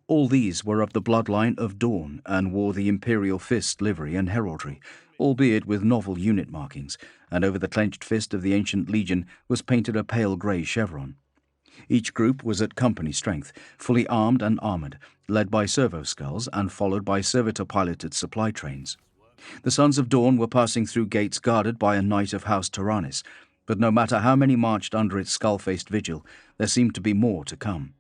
All these were of the bloodline of Dawn and wore the Imperial Fist livery and heraldry, albeit with novel unit markings, and over the clenched fist of the ancient Legion was painted a pale grey chevron. Each group was at company strength, fully armed and armoured, led by servo skulls and followed by servitor-piloted supply trains. The Sons of Dawn were passing through gates guarded by a knight of House Tyrannus, but no matter how many marched under its skull-faced vigil, there seemed to be more to come.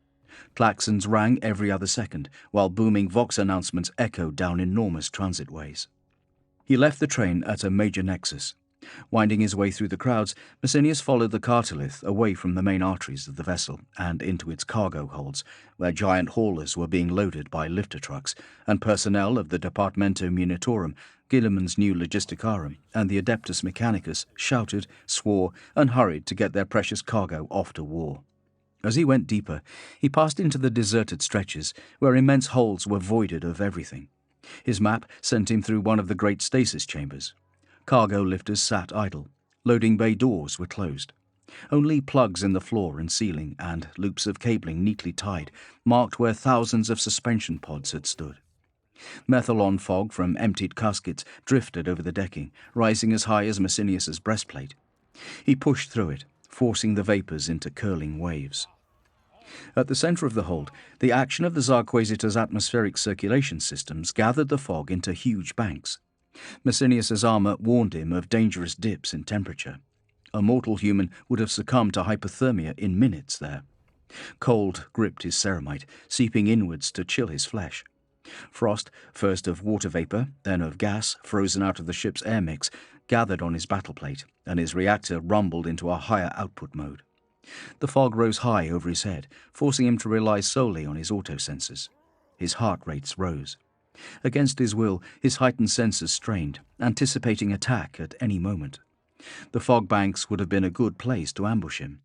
Klaxons rang every other second, while booming Vox announcements echoed down enormous transitways. He left the train at a major nexus. Winding his way through the crowds, Messinius followed the cartolith away from the main arteries of the vessel and into its cargo holds, where giant haulers were being loaded by lifter trucks, and personnel of the Departamento Munitorum, Gilliman's new logisticarum, and the Adeptus Mechanicus shouted, swore, and hurried to get their precious cargo off to war. As he went deeper, he passed into the deserted stretches, where immense holds were voided of everything. His map sent him through one of the great stasis chambers. Cargo lifters sat idle. Loading bay doors were closed. Only plugs in the floor and ceiling and loops of cabling neatly tied marked where thousands of suspension pods had stood. Methalon fog from emptied caskets drifted over the decking, rising as high as Messinius's breastplate. He pushed through it, forcing the vapours into curling waves. At the centre of the hold, the action of the Zarquasitor's atmospheric circulation systems gathered the fog into huge banks. Messinius's armour warned him of dangerous dips in temperature. A mortal human would have succumbed to hypothermia in minutes there. Cold gripped his ceramite, seeping inwards to chill his flesh. Frost, first of water vapour, then of gas frozen out of the ship's air mix, gathered on his battle plate, and his reactor rumbled into a higher output mode. The fog rose high over his head, forcing him to rely solely on his autosensors. His heart rates rose. Against his will, his heightened senses strained, anticipating attack at any moment. The fog banks would have been a good place to ambush him.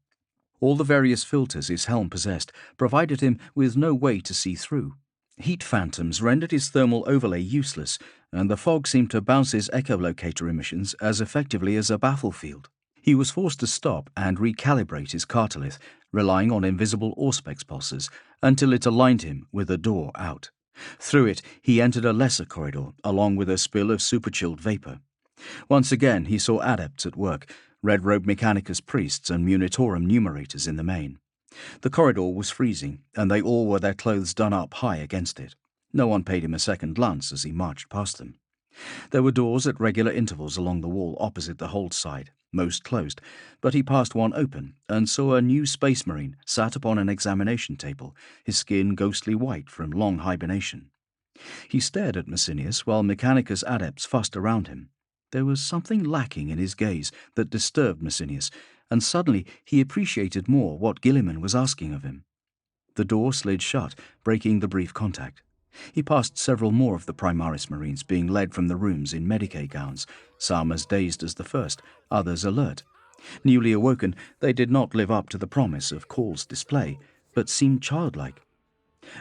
All the various filters his helm possessed provided him with no way to see through. Heat phantoms rendered his thermal overlay useless, and the fog seemed to bounce his echolocator emissions as effectively as a battlefield. He was forced to stop and recalibrate his cartolith, relying on invisible auspex pulses, until it aligned him with a door out. Through it, he entered a lesser corridor, along with a spill of superchilled vapour. Once again he saw adepts at work, red-robed Mechanicus priests and Munitorum numerators in the main. The corridor was freezing, and they all wore their clothes done up high against it. No one paid him a second glance as he marched past them. There were doors at regular intervals along the wall opposite the hold side, most closed, but he passed one open and saw a new space marine sat upon an examination table, his skin ghostly white from long hibernation. He stared at Messinius while Mechanicus adepts fussed around him. There was something lacking in his gaze that disturbed Messinius, and suddenly he appreciated more what Gilliman was asking of him. The door slid shut, breaking the brief contact. He passed several more of the Primaris Marines being led from the rooms in Medicae gowns, some as dazed as the first, others alert. Newly awoken, they did not live up to the promise of Call's display, but seemed childlike.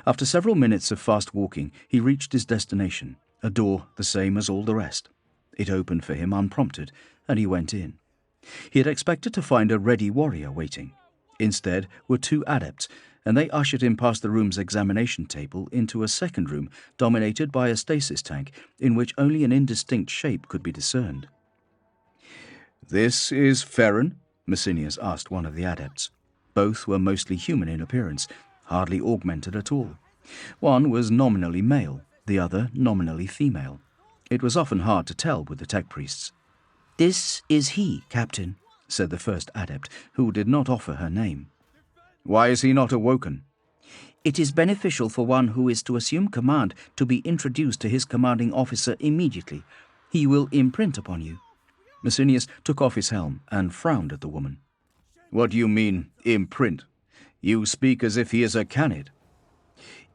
After several minutes of fast walking, he reached his destination, a door the same as all the rest. It opened for him unprompted, and he went in. He had expected to find a ready warrior waiting. Instead were two adepts, and they ushered him past the room's examination table into a second room dominated by a stasis tank in which only an indistinct shape could be discerned. "This is Ferren?" Messinius asked one of the adepts. Both were mostly human in appearance, hardly augmented at all. One was nominally male, the other nominally female. It was often hard to tell with the tech priests. "This is he, Captain," said the first adept, who did not offer her name. "Why is he not awoken?" "It is beneficial for one who is to assume command to be introduced to his commanding officer immediately. He will imprint upon you. Messinius took off his helm and frowned at the woman. What do you mean, imprint? You speak as if he is a canid.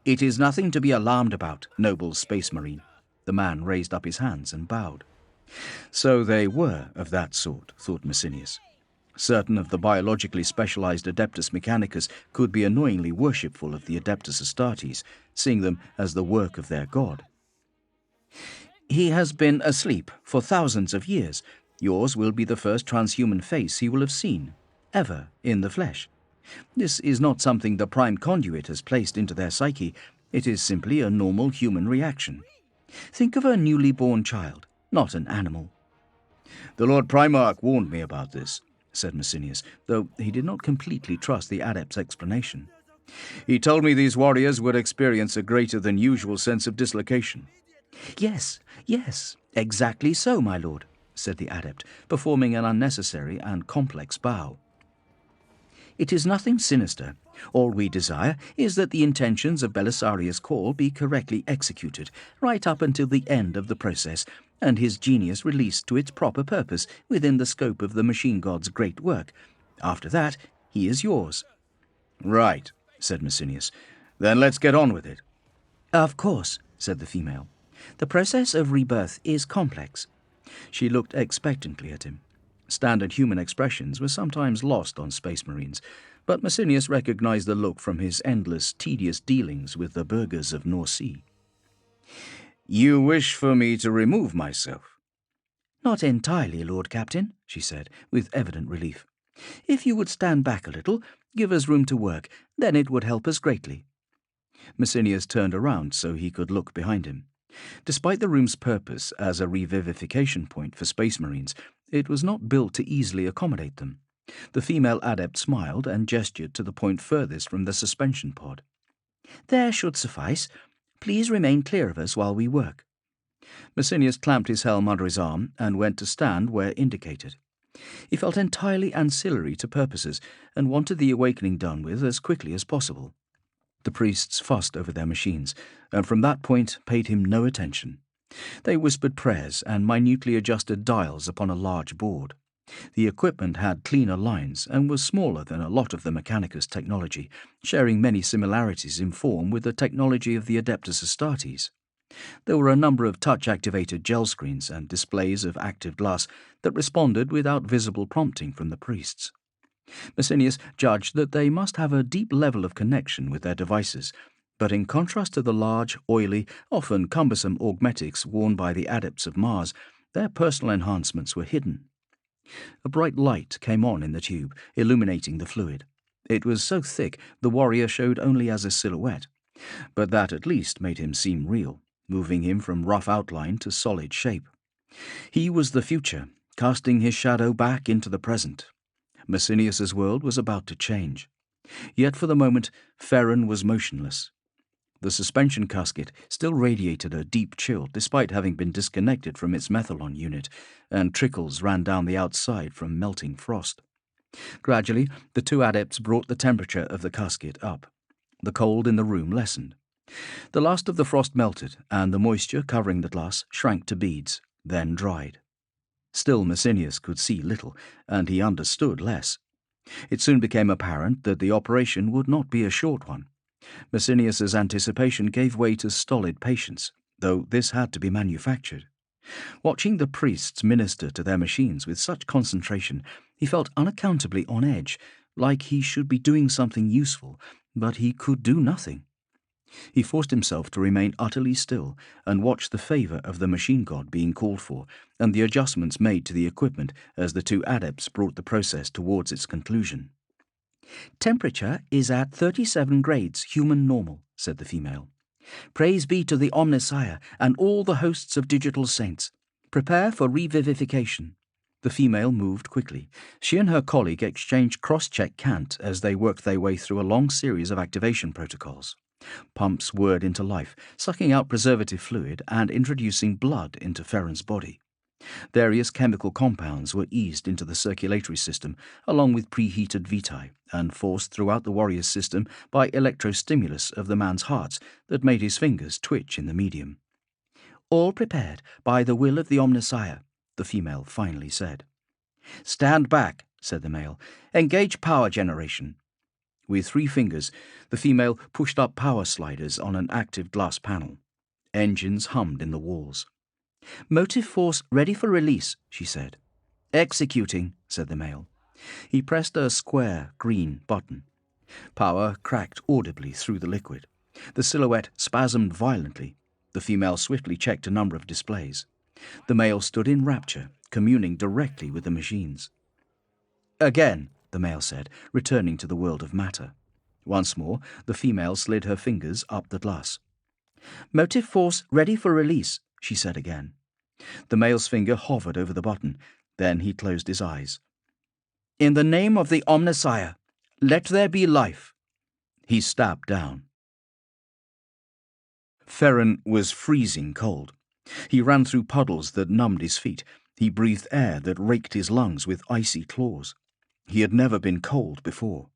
It is nothing to be alarmed about, noble space marine. The man raised up his hands and bowed. So they were of that sort, thought Messinius. Certain of the biologically specialized Adeptus Mechanicus could be annoyingly worshipful of the Adeptus Astartes, seeing them as the work of their god. He has been asleep for thousands of years. Yours will be the first transhuman face he will have seen, ever, in the flesh. This is not something the Prime Conduit has placed into their psyche. It is simply a normal human reaction. Think of a newly born child, not an animal. The Lord Primarch warned me about this, said Messinius, though he did not completely trust the adept's explanation. He told me these warriors would experience a greater than usual sense of dislocation. Yes, exactly so, my lord, said the adept, performing an unnecessary and complex bow. It is nothing sinister. All we desire is that the intentions of Belisarius' call be correctly executed, right up until the end of the process, and his genius released to its proper purpose within the scope of the machine god's great work. After that, he is yours. Right, said Messinius. Then let's get on with it. Of course, said the female. The process of rebirth is complex. She looked expectantly at him. Standard human expressions were sometimes lost on space marines, but Messinius recognized the look from his endless, tedious dealings with the burghers of Norcia. You wish for me to remove myself? Not entirely, Lord Captain, she said, with evident relief. If you would stand back a little, give us room to work, then it would help us greatly. Messinius turned around so he could look behind him. Despite the room's purpose as a revivification point for space marines, it was not built to easily accommodate them. The female adept smiled and gestured to the point furthest from the suspension pod. There should suffice. Please remain clear of us while we work. Messinius clamped his helm under his arm and went to stand where indicated. He felt entirely ancillary to purposes and wanted the awakening done with as quickly as possible. The priests fussed over their machines, and from that point paid him no attention. They whispered prayers and minutely adjusted dials upon a large board. The equipment had cleaner lines and was smaller than a lot of the Mechanicus technology, sharing many similarities in form with the technology of the Adeptus Astartes. There were a number of touch-activated gel screens and displays of active glass that responded without visible prompting from the priests. Messinius judged that they must have a deep level of connection with their devices, but in contrast to the large, oily, often cumbersome augmetics worn by the adepts of Mars, their personal enhancements were hidden. A bright light came on in the tube, illuminating the fluid. It was so thick the warrior showed only as a silhouette, but that at least made him seem real, moving him from rough outline to solid shape. He was the future, casting his shadow back into the present. Messinius's world was about to change. Yet for the moment, Ferron was motionless. The suspension casket still radiated a deep chill despite having been disconnected from its methalon unit, and trickles ran down the outside from melting frost. Gradually, the two adepts brought the temperature of the casket up. The cold in the room lessened. The last of the frost melted, and the moisture covering the glass shrank to beads, then dried. Still Messinius could see little, and he understood less. It soon became apparent that the operation would not be a short one. Messinius's anticipation gave way to stolid patience, though this had to be manufactured. Watching the priests minister to their machines with such concentration, he felt unaccountably on edge, like he should be doing something useful, but he could do nothing. He forced himself to remain utterly still and watch the favor of the machine god being called for and the adjustments made to the equipment as the two adepts brought the process towards its conclusion. Temperature is at 37 grades human normal, said the female. Praise be to the Omnissiah and all the hosts of digital saints. Prepare for revivification. The female moved quickly. She and her colleague exchanged cross-check cant as they worked their way through a long series of activation protocols. Pumps whirred into life, sucking out preservative fluid and introducing blood into Ferron's body. Various chemical compounds were eased into the circulatory system, along with preheated vitae, and forced throughout the warrior's system by electrostimulus of the man's hearts that made his fingers twitch in the medium. All prepared by the will of the Omnissiah, the female finally said. Stand back, said the male. Engage power generation. With 3 fingers, the female pushed up power sliders on an active glass panel. Engines hummed in the walls. Motive force ready for release, she said. Executing, said the male. He pressed a square green button. Power cracked audibly through the liquid. The silhouette spasmed violently. The female swiftly checked a number of displays. The male stood in rapture, communing directly with the machines. Again, the male said, returning to the world of matter. Once more, the female slid her fingers up the glass. Motive force ready for release, she said again. The male's finger hovered over the button. Then he closed his eyes. In the name of the Omnissiah, let there be life. He stabbed down. Ferren was freezing cold. He ran through puddles that numbed his feet. He breathed air that raked his lungs with icy claws. He had never been cold before.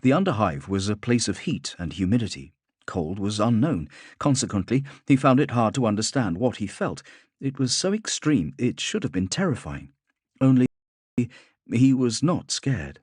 The underhive was a place of heat and humidity. Cold was unknown. Consequently, he found it hard to understand what he felt. It was so extreme, it should have been terrifying. Only he was not scared.